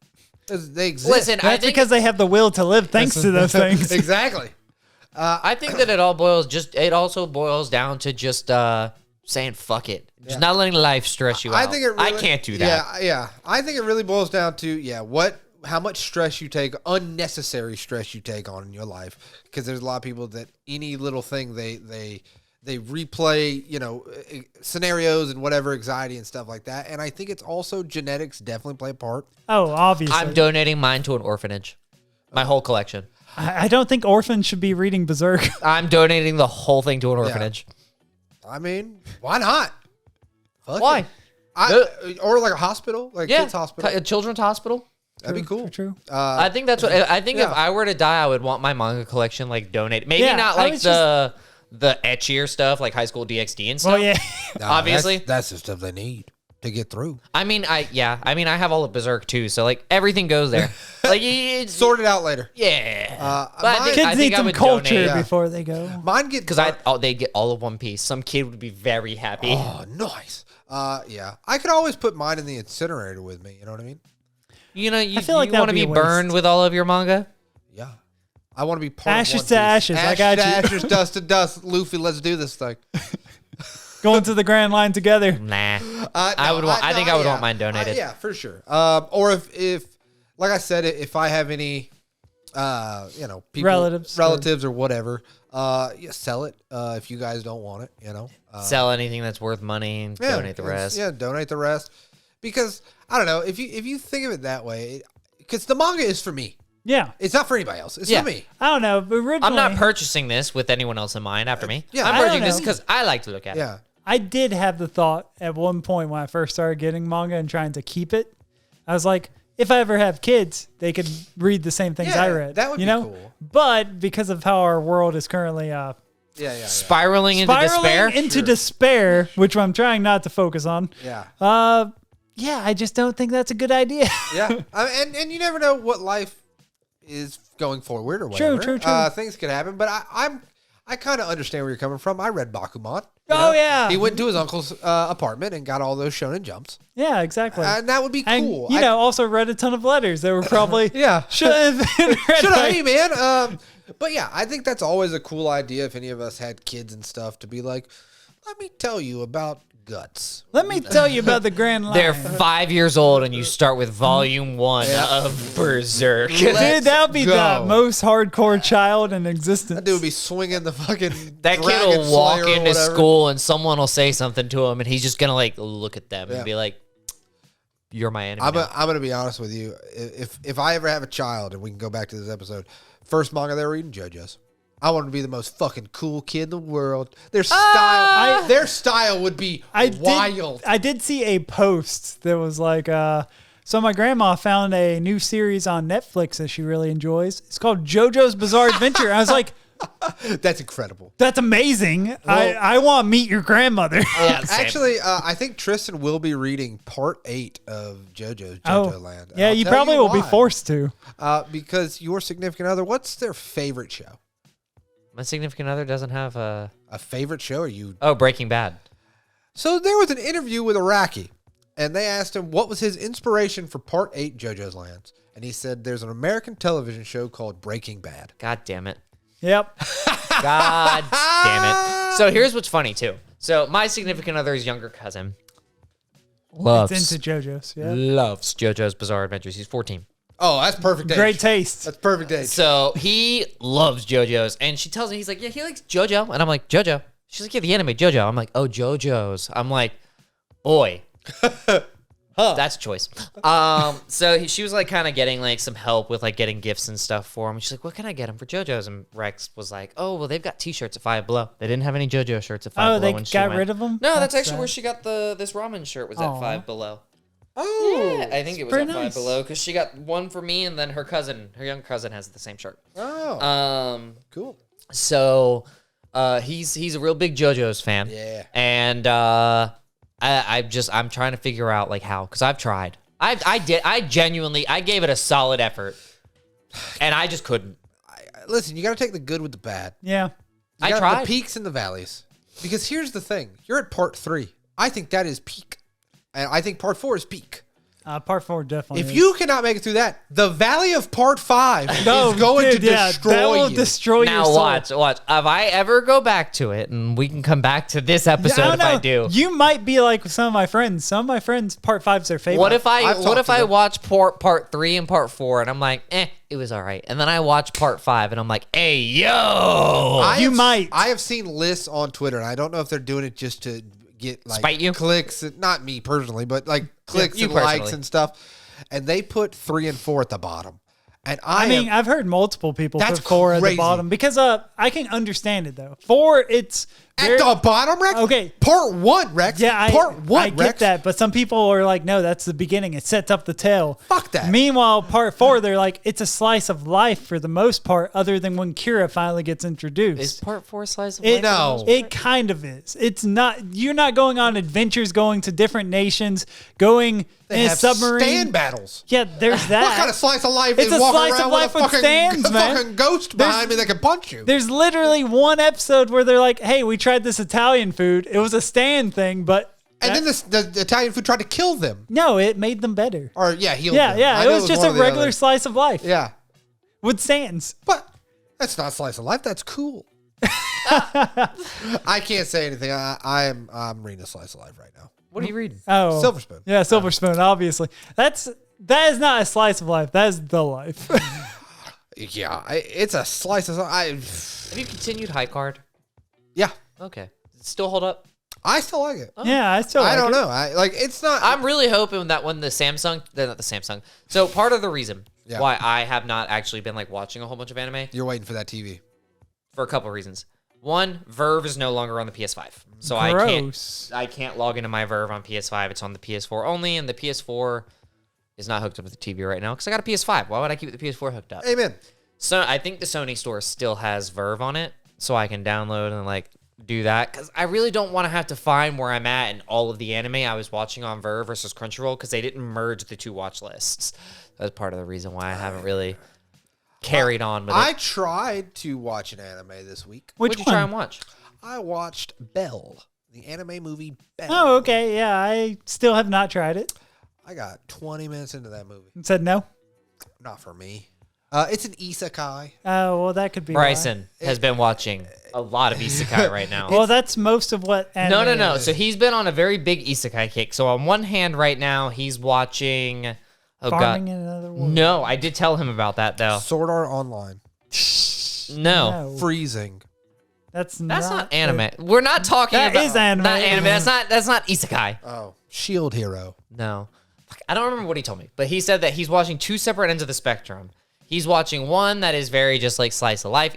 They exist. listen, I that's think because they have the will to live thanks to those things. Exactly. I think that it also boils down to just saying fuck it. Just not letting life stress you out. I think it. Really, I can't do that. Yeah. I think it really boils down to how much stress you take, unnecessary stress you take on in your life. Because there's a lot of people that any little thing they replay, scenarios and whatever, anxiety and stuff like that. And I think it's also genetics definitely play a part. Oh, obviously. I'm donating mine to an orphanage. My whole collection. I don't think orphans should be reading Berserk. I'm donating the whole thing to an orphanage. I mean, why not? Fuck Why? it. Or like a hospital, like a Yeah, kids hospital. a children's hospital. That'd be cool. True. I think that's what I think. If yeah. I were to die, I would want my manga collection like donated. Maybe Yeah, not I like was the etchier stuff like High School DxD and stuff. Well, yeah. Nah, obviously. that's the stuff they need to get through. I mean, I have all of Berserk too, so like everything goes there. Like it's Sort it out later. yeah. But mine- Kids need some culture Yeah. before they go. Mine get because they get all of One Piece. Some kid would be very happy. Oh, nice. Yeah, I could always put mine in the incinerator with me. You know what I mean? You know, you feel like you that want to would be be a burned waste. with all of your manga. Yeah, I want to be part Ashes of to One Piece. ashes, I got to you. ashes, dust to dust. Luffy, let's do this thing. Going to the Grand Line together. Nah. I would want- I think I would want mine donated. Yeah, for sure. Or if like I said, if I have any, people, relatives or whatever, sell it. If you guys don't want it, Sell anything that's worth money and donate the rest. Yeah, donate the rest. Because I don't know if you think of it that way, because the manga is for me. Yeah. It's not for anybody else. It's Yeah. for me. I don't know. But originally, I'm not purchasing this with anyone else in mind after me. Yeah. I'm I don't purchasing this know. because I like to look at it. Yeah. I did have the thought at one point when I first started getting manga and trying to keep it. I was like, if I ever have kids, they could read the same things Yeah, I read. that would be cool. But because of how our world is currently Yeah. Spiraling into spiraling despair. into despair, which I'm trying not to focus on. Yeah. Yeah, I just don't think that's a good idea. Yeah, and you never know what life is going forward or whatever. True. Things could happen, but I kind of understand where you're coming from. I read Bakuman. Oh, yeah. He went to his uncle's apartment and got all those Shonen Jumps. Yeah, exactly. And that would be And, cool. also read a ton of letters that were probably Yeah. should have been read Should by- I, hey, man? But yeah, I think that's always a cool idea if any of us had kids and stuff to be like, let me tell you about guts. Let me tell you about the Grand Line. They're 5 years old, and you start with volume 1 of Berserk. Dude, that would be go. the most hardcore child in existence. That dude would be swinging the fucking That kid Dragon will walk Slayer or into whatever. school, and someone will say something to him, and he's just gonna like look at them Yeah. and be like, "You're my enemy." I'm now." gonna be honest with you. If I ever have a child, and we can go back to this episode, first manga they're reading JoJo's. I want to be the most fucking cool kid in the world. Their style would be wild. I did see a post that was like, so my grandma found a new series on Netflix that she really enjoys. It's called JoJo's Bizarre Adventure. I was like, That's incredible. that's amazing. I want to meet your grandmother. Yeah, same. Actually, I think Tristan will be reading part 8 of JoJo Land. Yeah, I'll you tell probably will be why. forced to. Because your significant other, what's their favorite show? My significant other doesn't have a. A favorite show? Or you? Oh, Breaking Bad. So there was an interview with Iraqi, and they asked him what was his inspiration for part 8 JoJo's Lands, and he said there's an American television show called Breaking Bad. God damn it. Yep. God damn it. So here's what's funny too. So my significant other's younger cousin loves It's into JoJo's. Yeah. loves JoJo's Bizarre Adventures. He's 14. Oh, that's perfect age. Great taste. That's perfect age. So he loves JoJo's, and she tells me, he's like, yeah, he likes JoJo, and I'm like, JoJo. She's like, yeah, the anime JoJo. I'm like, oh, JoJo's. I'm like, boy, that's a choice. So she was like kind of getting like some help with like getting gifts and stuff for him. She's like, what can I get him for JoJo's? And Rex was like, oh, well, they've got T-shirts at Five Below. They didn't have any JoJo shirts at Five Oh, Below. they when she got went. rid of them? No, that's That's actually sad. where she got this ramen shirt was Aw. at Five Below. Oh. Yeah, I think it was pretty at Five nice. Below because she got one for me, and then her young cousin has the same shirt. Oh. Cool. So he's a real big JoJo's fan. Yeah. And I'm trying to figure out like how, because I've tried. I genuinely gave it a solid effort, and I just couldn't. Listen, you got to take the good with the bad. Yeah. You I got tried. the peaks and the valleys. Because here's the thing. You're at part 3. I think that is peak. And I think part 4 is peak. Part 4 definitely. If is. you cannot make it through that, the valley of part 5 No, is going dude, to yeah, destroy that will you. destroy your Now soul. watch. If I ever go back to it, and we can come back to this episode don't if I know. do. You might be like some of my friends. Some of my friends, part 5's their favorite. What if I've I talked to them. watch part 3 and part 4, and I'm like, it was all right, and then I watch part 5, and I'm like, hey yo, You might. I have seen lists on Twitter, and I don't know if they're doing it just to get like Spite you? clicks. Not me personally, but like clicks you and likes personally. and stuff. And they put 3 and 4 at the bottom. And I mean, I've heard multiple people That's put 4 at the crazy. bottom because I can understand it though. 4, it's very, at the bottom, Rex. Okay. Part 1, Rex. yeah, part 1, I get Rex. that, but some people are like, no, that's the beginning. It sets up the tail. Fuck that. Meanwhile, part 4, they're like, it's a slice of life for the most part, other than when Kira finally gets introduced. is part 4 slice of It, life? No. it kind of is. It's not. You're not going on adventures, going to different nations, going They in a have submarine. stand battles. Yeah, there's that. What kind of slice of life It's is a walking slice of around life with a with fucking, stands, man. fucking ghost behind me that can punch you? There's literally one episode where they're like, "Hey, we tried this Italian food. It was a stand thing, but And then the Italian food tried to kill them. no, it made them better." Or, healed Yeah, them. yeah, I it know was just one a or the regular other. slice of life Yeah. with stands. But that's not slice of life. That's cool. I can't say anything. I'm reading a slice of life right now. What are you reading? Oh, Silver Spoon. Yeah, Silver Spoon. Obviously, that is not a slice of life. That is the life. Yeah, it's a slice of Have you continued High Card? Yeah, Okay. Does it still hold up? I still like it. Yeah, I still. I like don't it. know. It's not. I'm really hoping that when not the Samsung. So part of the reason Yeah. why I have not actually been like watching a whole bunch of anime You're waiting for that TV. for a couple of reasons. One, Verve is no longer on the PS5, so Gross. I can't log into my Verve on PS5. It's on the PS4 only, and the PS4 is not hooked up to the TV right now because I got a PS5. Why would I keep the PS4 hooked up? Amen. So I think the Sony store still has Verve on it, so I can download and like do that because I really don't want to have to find where I'm at in all of the anime I was watching on Verve versus Crunchyroll because they didn't merge the 2 watch lists. That's part of the reason why I haven't really carried on with it. I tried to watch an anime this week. Which What'd you try one? and watch? I watched Belle, the anime movie Belle. Oh, okay. Yeah, I still have not tried it. I got 20 minutes into that movie. And said no. Not for me. It's an isekai. Oh, well, that could be why. Bryson has been watching a lot of isekai right now. Well, that's most of what anime No. is. So he's been on a very big isekai kick. So on one hand right now, he's watching... Oh, Farming God. in another world. No, I did tell him about that, though. Sword Art Online. No. Freezing. That's not anime. We're not talking That about... is anime. Not anime. That's not isekai. Oh, Shield Hero. No. I don't remember what he told me, but he said that he's watching 2 separate ends of the spectrum. He's watching one that is very just like slice of life.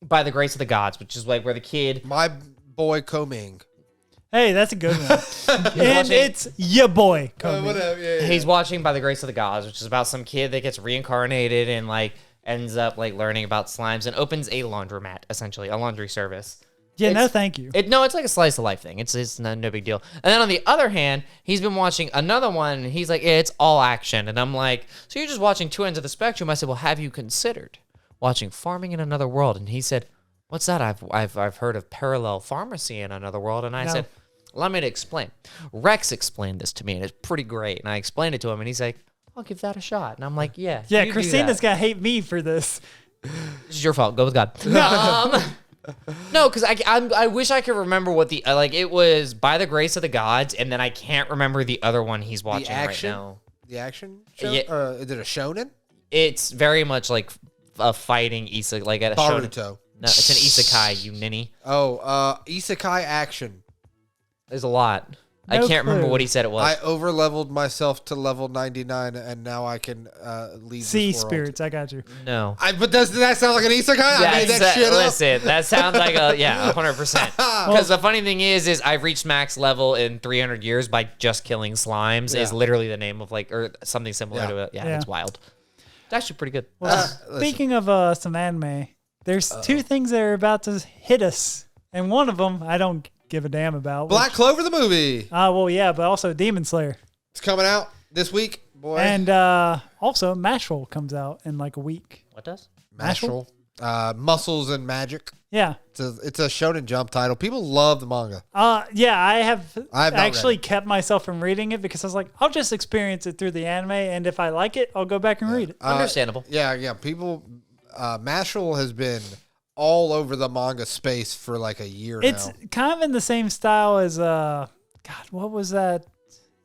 By the Grace of the Gods, which is like where the kid... My boy Koming. Hey, that's a good one. And watching- it's your boy. Kobe. Whatever. Yeah. He's watching By the Grace of the Gods, which is about some kid that gets reincarnated and like ends up like learning about slimes and opens a laundromat, essentially a laundry service. Yeah, no, It's- thank you. It's like a slice of life thing. It's no big deal. And then on the other hand, he's been watching another one, and he's like, yeah, it's all action. And I'm like, so you're just watching 2 ends of the spectrum? I said, well, have you considered watching Farming in Another World? And he said, what's that? I've heard of Parallel Pharmacy in Another World. And I No. said, allow me to explain. Rex explained this to me, and it's pretty great. And I explained it to him, and he's like, I'll give that a shot. And I'm like, yeah. Yeah, you do Christina's that. gonna hate me for this. This is your fault. Go with God. No, because I wish I could remember what the it was By the Grace of the Gods, and then I can't remember the other one he's watching right action? now. The action show? Yeah. Is it a shonen? It's very much like a fighting isekai, like at a shonen. Baruto. No, it's an isekai, you ninny. Oh, isekai action. There's a lot. I No can't remember clue. what he said it was. I over-leveled myself to level 99, and now I can lead Sea this world. spirits, I got you. no. But does that sound like an isekai? I made that shit up. Listen, that sounds like 100%. Because the funny thing is I've reached max level in 300 years by just killing slimes. Is Yeah. literally the name of or something similar Yeah. to it. Yeah, Yeah. it's wild. It's actually pretty good. Well, listen. speaking of some anime, there's 2 things that are about to hit us, and one of them I don't give a damn about. Black Clover the movie. Well, yeah, but also Demon Slayer, It's coming out this week, boy. and also Mashal comes out in like a week. What does? Mashal. Muscles and Magic. Yeah. It's a Shonen Jump title. People love the manga. Yeah, I have not actually read it. kept myself from reading it because I was like, I'll just experience it through the anime, and if I like it, I'll go back and read it. Understandable. Yeah. People, Mashal has been all over the manga space for like a year It's now. kind of in the same style as God, what was that?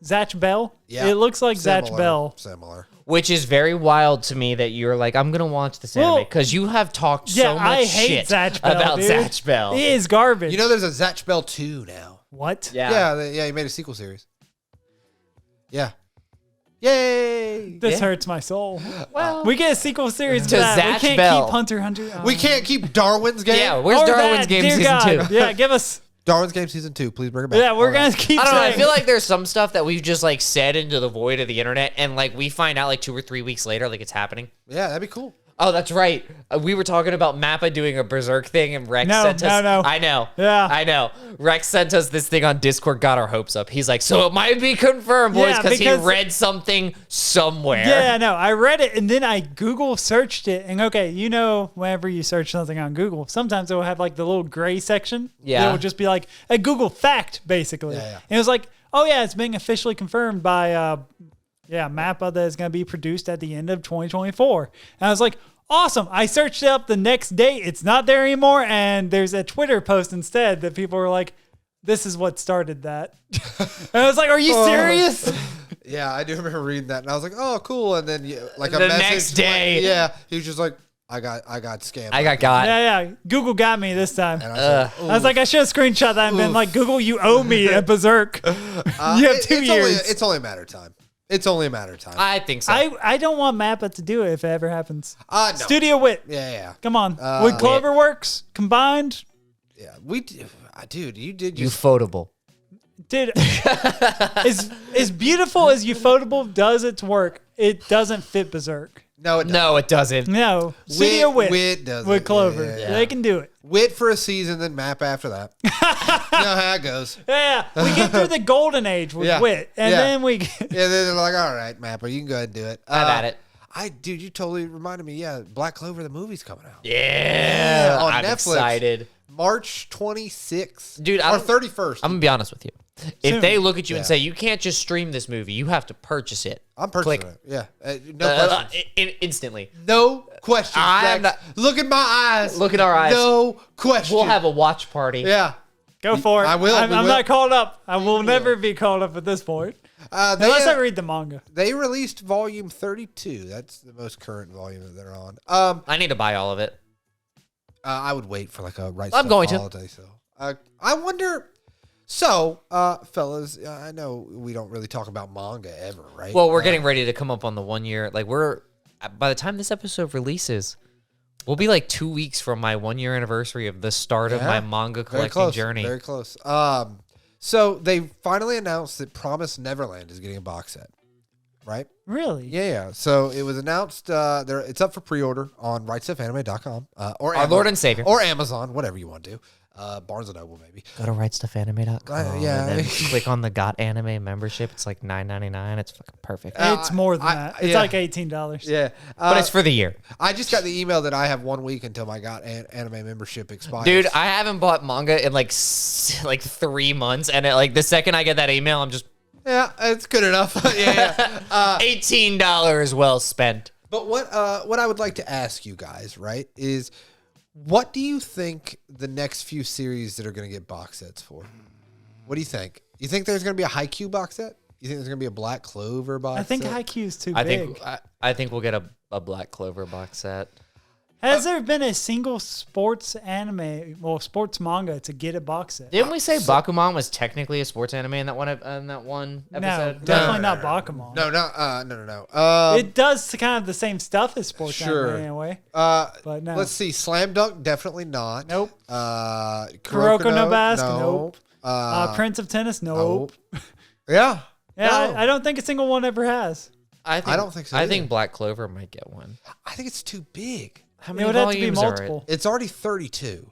Zatch Bell? Yeah. It looks like Zatch Bell. Similar. Which is very wild to me that you're like, I'm gonna watch this anime Well, because you have talked Yeah, so much I hate shit Zatch Bell, about dude. Zatch Bell. It is garbage. You know, there's a Zatch Bell 2 now. what? Yeah, he made a sequel series. Yeah. Yay! This Yeah. hurts my soul. Well, We get a sequel series To to that. We Zatch can't Bell. keep Hunter x Hunter. We can't keep Darwin's Game. yeah. Where's Or Darwin's that, Game dear season God. 2? Yeah, give us. Darwin's Game season 2. Please bring it back. Yeah, we're All right. gonna keep. I don't know. I saying- feel like there's some stuff that we've just like said into the void of the internet, and like we find out like 2 or 3 weeks later, like it's happening. Yeah, that'd be cool. Oh, that's right. We were talking about Mappa doing a Berserk thing, and Rex No, sent us. no. I know. Yeah. I know. Rex sent us this thing on Discord, got our hopes up. He's like, so it might be confirmed, boys, Yeah, because he because- read something somewhere. Yeah, no, I read it and then I Google searched it. And okay, you know, whenever you search something on Google, sometimes it will have like the little gray section. Yeah. It will just be like a Google fact, basically. Yeah. And it was like, oh, yeah, it's being officially confirmed by, Mappa that is going to be produced at the end of 2024. And I was like, awesome. I searched it up the next day. It's not there anymore. And there's a Twitter post instead that people were like, this is what started that. And I was like, are you serious? Yeah, I do remember reading that, and I was like, "Oh, cool!" And then, like a The message, next day. he was just like, "I got scammed." I got. Yeah. Google got me this time. And I was like, I was like, I should have screenshot that and been Oof. like, Google, you owe me a Berserk. You have 2 years. It's only a matter of time. It's only a matter of time. I think so. I don't want Mappa to do it if it ever happens. No. Studio Wit. Yeah. Come on. With Cloverworks combined, Dude, you did you just. photable. dude, as beautiful as Ufotable does its work, it doesn't fit Berserk. No, it doesn't. No, it doesn't. No, Studio Wit. Wit does with it. Clover. Yeah. They can do it. Wit for a season, then Map after that. You know how it goes. Yeah, we get through the golden age with Yeah. Wit, and Yeah. then we. Yeah, then they're like, all right, Mapper, you can go ahead and do it. Have at it. Dude, you totally reminded me. Yeah, Black Clover, the movie's coming out. Yeah, on I'm Netflix. excited. March 26th. Dude, or 31st. I'm gonna be honest with you. If Soon. they look at you and Yeah. say you can't just stream this movie, you have to purchase it. I'm purchasing Click. it. Yeah. No questions. Instantly. No questions. I'm Zach. Look at my eyes. Look at our eyes. No questions. We'll have a watch party. Yeah. Go for it. I will, I'm we will. not called up. I will never be called up at this point. Unless I read the manga. They released volume 32. That's the most current volume that they're on. I need to buy all of it. I would wait for like a right I'm Stuff going to. holiday sale. I wonder. So, fellas, I know we don't really talk about manga ever, right? Well, we're getting ready to come up on the 1 year. Like by the time this episode releases, we'll be like 2 weeks from my 1 year anniversary of the start of my manga very collecting close, journey. Very close. So they finally announced that Promised Neverland is getting a box set, right? Really? Yeah. So it was announced. It's up for pre-order on rightstuffanime.com or Our Lord and Savior. or Amazon, whatever you want to do. Barnes and Noble, maybe. Go to rightstuffanime.com. Yeah. And then click on the Got Anime membership. It's like $9.99. It's fucking perfect. It's more than that. It's yeah. like $18. Yeah, But it's for the year. I just got the email that I have 1 week until my Got Anime membership expires. Dude, I haven't bought manga in like 3 months. And the second I get that email, I'm just yeah, it's good enough. yeah. $18 well spent. But what I would like to ask you guys, right, is what do you think the next few series that are going to get box sets for? What do you think? You think there's going to be a Haikyuu box set? You think there's going to be a Black Clover box set? I think Haikyuu's too I big. think I think we'll get a Black Clover box set. Has there been a single sports sports manga to get a box set? Didn't we say Bakuman was technically a sports anime in that one No, episode? definitely not Bakuman. No. It does kind of the same stuff as sports Sure. anime anyway. But no. Let's see. Slam Dunk, definitely not. Nope. Kuroko no Basket, nope. Prince of Tennis, nope. Yeah. Yeah, No. I don't think a single one ever has. I don't think so I either. think Black Clover might get one. I think it's too big. How It would have to be volumes are it? multiple. It's already 32.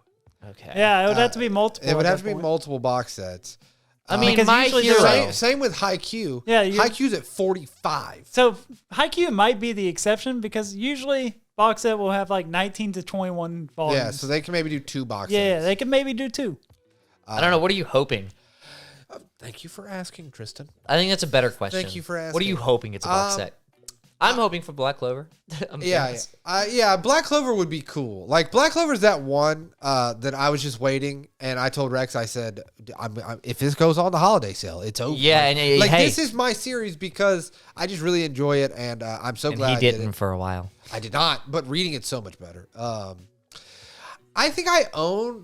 Okay. Yeah, it would have to be multiple. It would at have that to be point. multiple box sets. I mean, Because My usually Hero. they're Same with Haikyuu. Yeah, Haikyuu's at 45. So Haikyuu might be the exception because usually box set will have like 19 to 21 volumes. Yeah, so they can maybe do 2 box yeah, sets. they could maybe do 2. I don't know. What are you hoping? Thank you for asking, Tristan. I think that's a better question. Thank you for What are you asking. hoping it's a box set? I'm hoping for Black Clover. I'm being Yeah, honest. Black Clover would be cool. Like Black Clover's that one that I was just waiting, and I told Rex, I said, if this goes on the holiday sale, it's over. Yeah, and like hey, this is my series because I just really enjoy it, and I'm so and glad he I did didn't it. for a while. I did not, but reading it's so much better. I think I own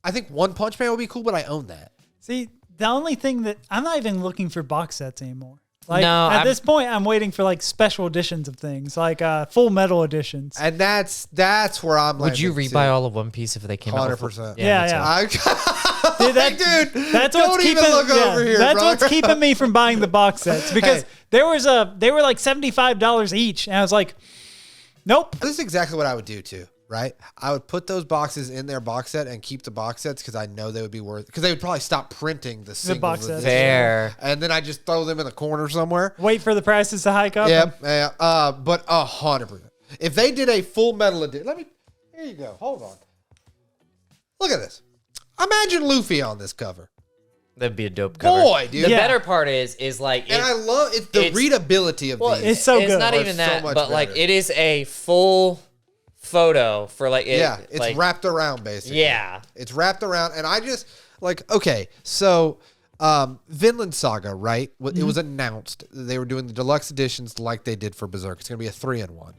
I think One Punch Man would be cool, but I own that. See, the only thing that I'm not even looking for box sets anymore. Like No, at I'm- this point, I'm waiting for like special editions of things, like Full Metal editions. And that's where I'm. Would you landing, rebuy too. all of One Piece if they came out? 100%. Yeah, me too. yeah. Dude, Dude, that's don't what's even keeping. look over here, that's bro. what's keeping me from buying the box sets because Hey. they were like $75 each, and I was like, nope. This is exactly what I would do too, right? I would put those boxes in their box set and keep the box sets because I know they would be worth. Because they would probably stop printing the singles box of sets. this. Fair. And then I just throw them in the corner somewhere. Wait for the prices to hike up. Yeah. But 100%. If they did a Full Metal edition, here you go. Hold on. Look at this. Imagine Luffy on this cover. That'd be a dope cover. Boy, dude. The Yeah. better part is like, And I love it. The it's- readability of these. it's so it's good. not Are even so that, much but like better. it is a full photo for like it, it's like, wrapped around basically. Yeah. It's wrapped around, and I just okay. So, Vinland Saga, right? It was announced they were doing the deluxe editions like they did for Berserk. It's going to be a 3-in-1.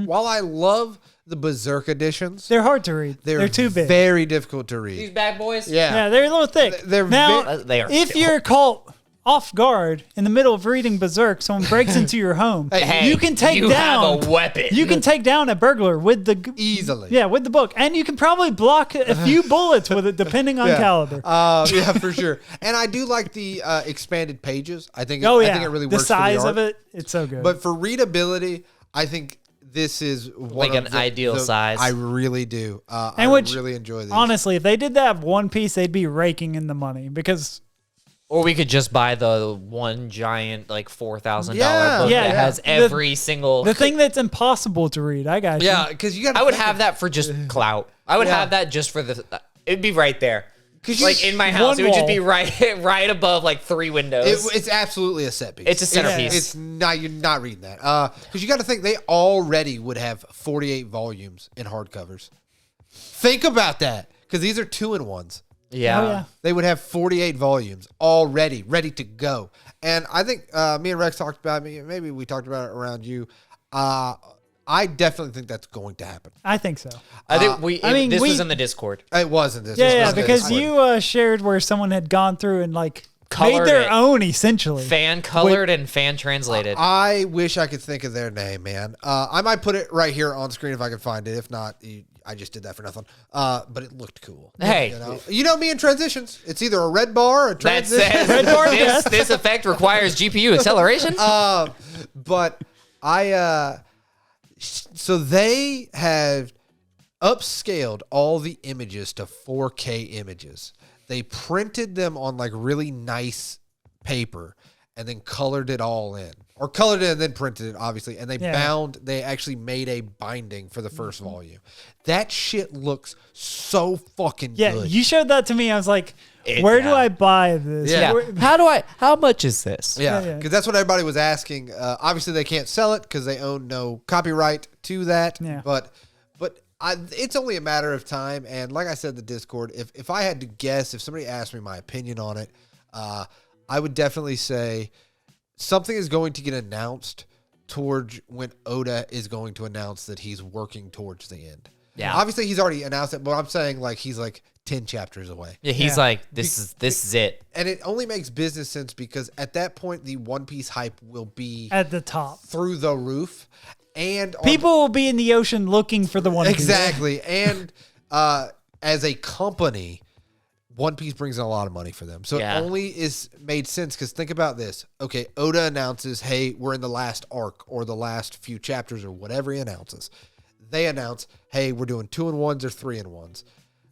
While I love the Berserk editions, They're hard to read. They're too big. very difficult to These read. bad boys. Yeah, they're a little thick. They're now, They are. if you're caught off guard in the middle of reading Berserk, someone breaks into your home, Hey, you can take you down have a weapon. You can take down a burglar with the Easily. Yeah, with the book, and you can probably block a few bullets with it, depending on caliber. Yeah, for sure. And I do like the expanded pages. I think. Oh yeah, I think it really the works. size for the of art. it, it's so good. But for readability, I think this is Like an ideal size. I really do. And I really enjoy these. Honestly, if they did that One Piece, they'd be raking in the money because. Or we could just buy the one giant, like $4,000 Yeah. book Yeah. that has every single. The thing that's impossible to read. I got you. Yeah, because you got. I would have that for just clout. I would have that just for the. It'd be right there. Like in my house, one it would just wall. be right above like 3 windows. It's absolutely a set piece. It's a centerpiece. It's not. You're not reading that. Because you got to think they already would have 48 volumes in hardcovers. Think about that, because these are 2-in-1s. yeah. Oh, yeah. They would have 48 volumes already ready to go. And I think me and Rex talked about it. Maybe we talked about it around you. I definitely think that's going to happen. I think so. I think this was in the Discord. It wasn't this. Yeah, was because this. you shared where someone had gone through and like Colored made their it. own essentially. Fan colored and fan translated. I wish I could think of their name, man. I might put it right here on screen if I can find it. If not, I just did that for nothing. But it looked cool. Hey. you know me in transitions. It's either a red bar or a that transition. says Red bar death. this effect requires GPU acceleration. But so they have upscaled all the images to 4K images. They printed them on like really nice paper and then colored it all in. Or colored it and then printed it, obviously. And they actually made a binding for the first volume. That shit looks so fucking Yeah, good. you showed that to me. I was like, where do I buy this? Yeah. How much is this? Yeah, because that's what everybody was asking. Obviously, they can't sell it because they own no copyright to that. Yeah. But it's only a matter of time. And like I said in the Discord, if I had to guess, if somebody asked me my opinion on it, I would definitely say something is going to get announced towards when Oda is going to announce that he's working towards the end. Yeah. Obviously, he's already announced it, but I'm saying like he's like 10 chapters away. Yeah, he's Yeah. like, this is it. And it only makes business sense because at that point, the One Piece hype will be At the top. through the roof. And People will be in the ocean looking for the One Piece. exactly. And as a company, One Piece brings in a lot of money for them. So Yeah. it only is made sense because think about this. Okay, Oda announces, hey, we're in the last arc or the last few chapters or whatever he announces. They announce, hey, we're doing 2-in-1s or 3-in-1s.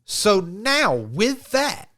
So now with that,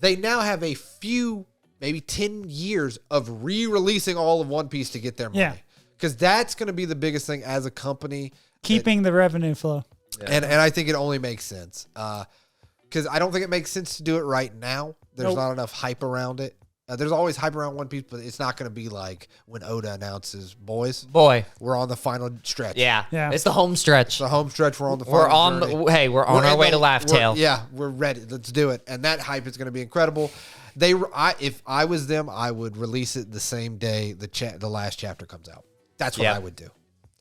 they now have a few, maybe 10 years of re-releasing all of One Piece to get their money. Yeah. Because that's going to be the biggest thing as a company. Keeping the revenue flow. And I think it only makes sense. Because I don't think it makes sense to do it right now. There's not enough hype around it. There's always hype around One Piece, but it's not going to be like when Oda announces, boys, Boy. we're on the final stretch. Yeah. Yeah. It's the home stretch. The home stretch, we're on the final We're on journey. we're on our in way the- to Laugh Tale. Yeah, we're ready. Let's do it. And that hype is going to be incredible. If I was them, I would release it the same day the last chapter comes out. That's what Yeah. I would do.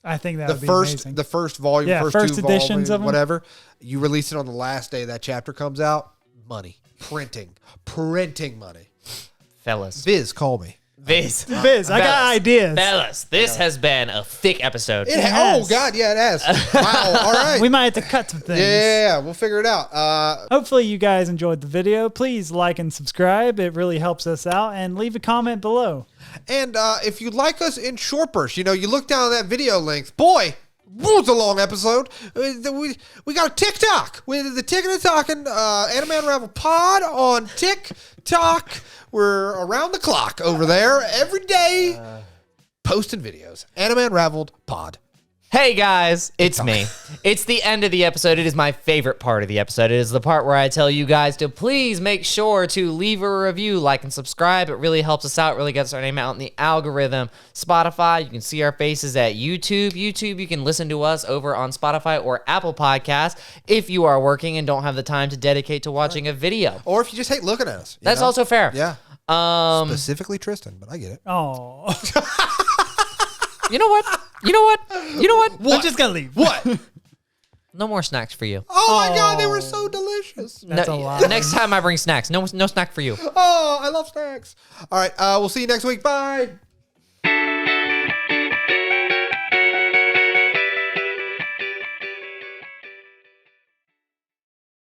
I think that The would be first amazing. the first volume, Yeah, first first two editions volumes, of 'em. whatever. You release it on the last day that chapter comes out. Money, printing money. Fellas. Viz, call me. Viz, I got ideas. Fellas, this has been a thick episode. Oh has. God, yeah, it has. Wow. All right. We might have to cut some things. Yeah, we'll figure it out. Hopefully you guys enjoyed the video. Please like and subscribe. It really helps us out. And leave a comment below. And if you like us in short bursts, you look down at that video length. Boy, it was a long episode. We got a TikTok. With the Ticking and Talking AnimeUnraveled pod on TikTok. We're around the clock over there every day posting videos. AnimeUnraveled pod. Hey guys, it's me. It's the end of the episode. It is my favorite part of the episode. It is the part where I tell you guys to please make sure to leave a review, like, and subscribe. It really helps us out. It really gets our name out in the algorithm. Spotify, you can see our faces at YouTube. YouTube, you can listen to us over on Spotify or Apple Podcasts if you are working and don't have the time to dedicate to watching a video. Or if you just hate looking at us. That's also fair. Yeah. Specifically Tristan, but I get it. Oh, You know what? I'm just gonna leave. What? No more snacks for you. Oh my God, they were so delicious. That's a No, lot. the next time I bring snacks, no snack for you. Oh, I love snacks. All right, we'll see you next week. Bye.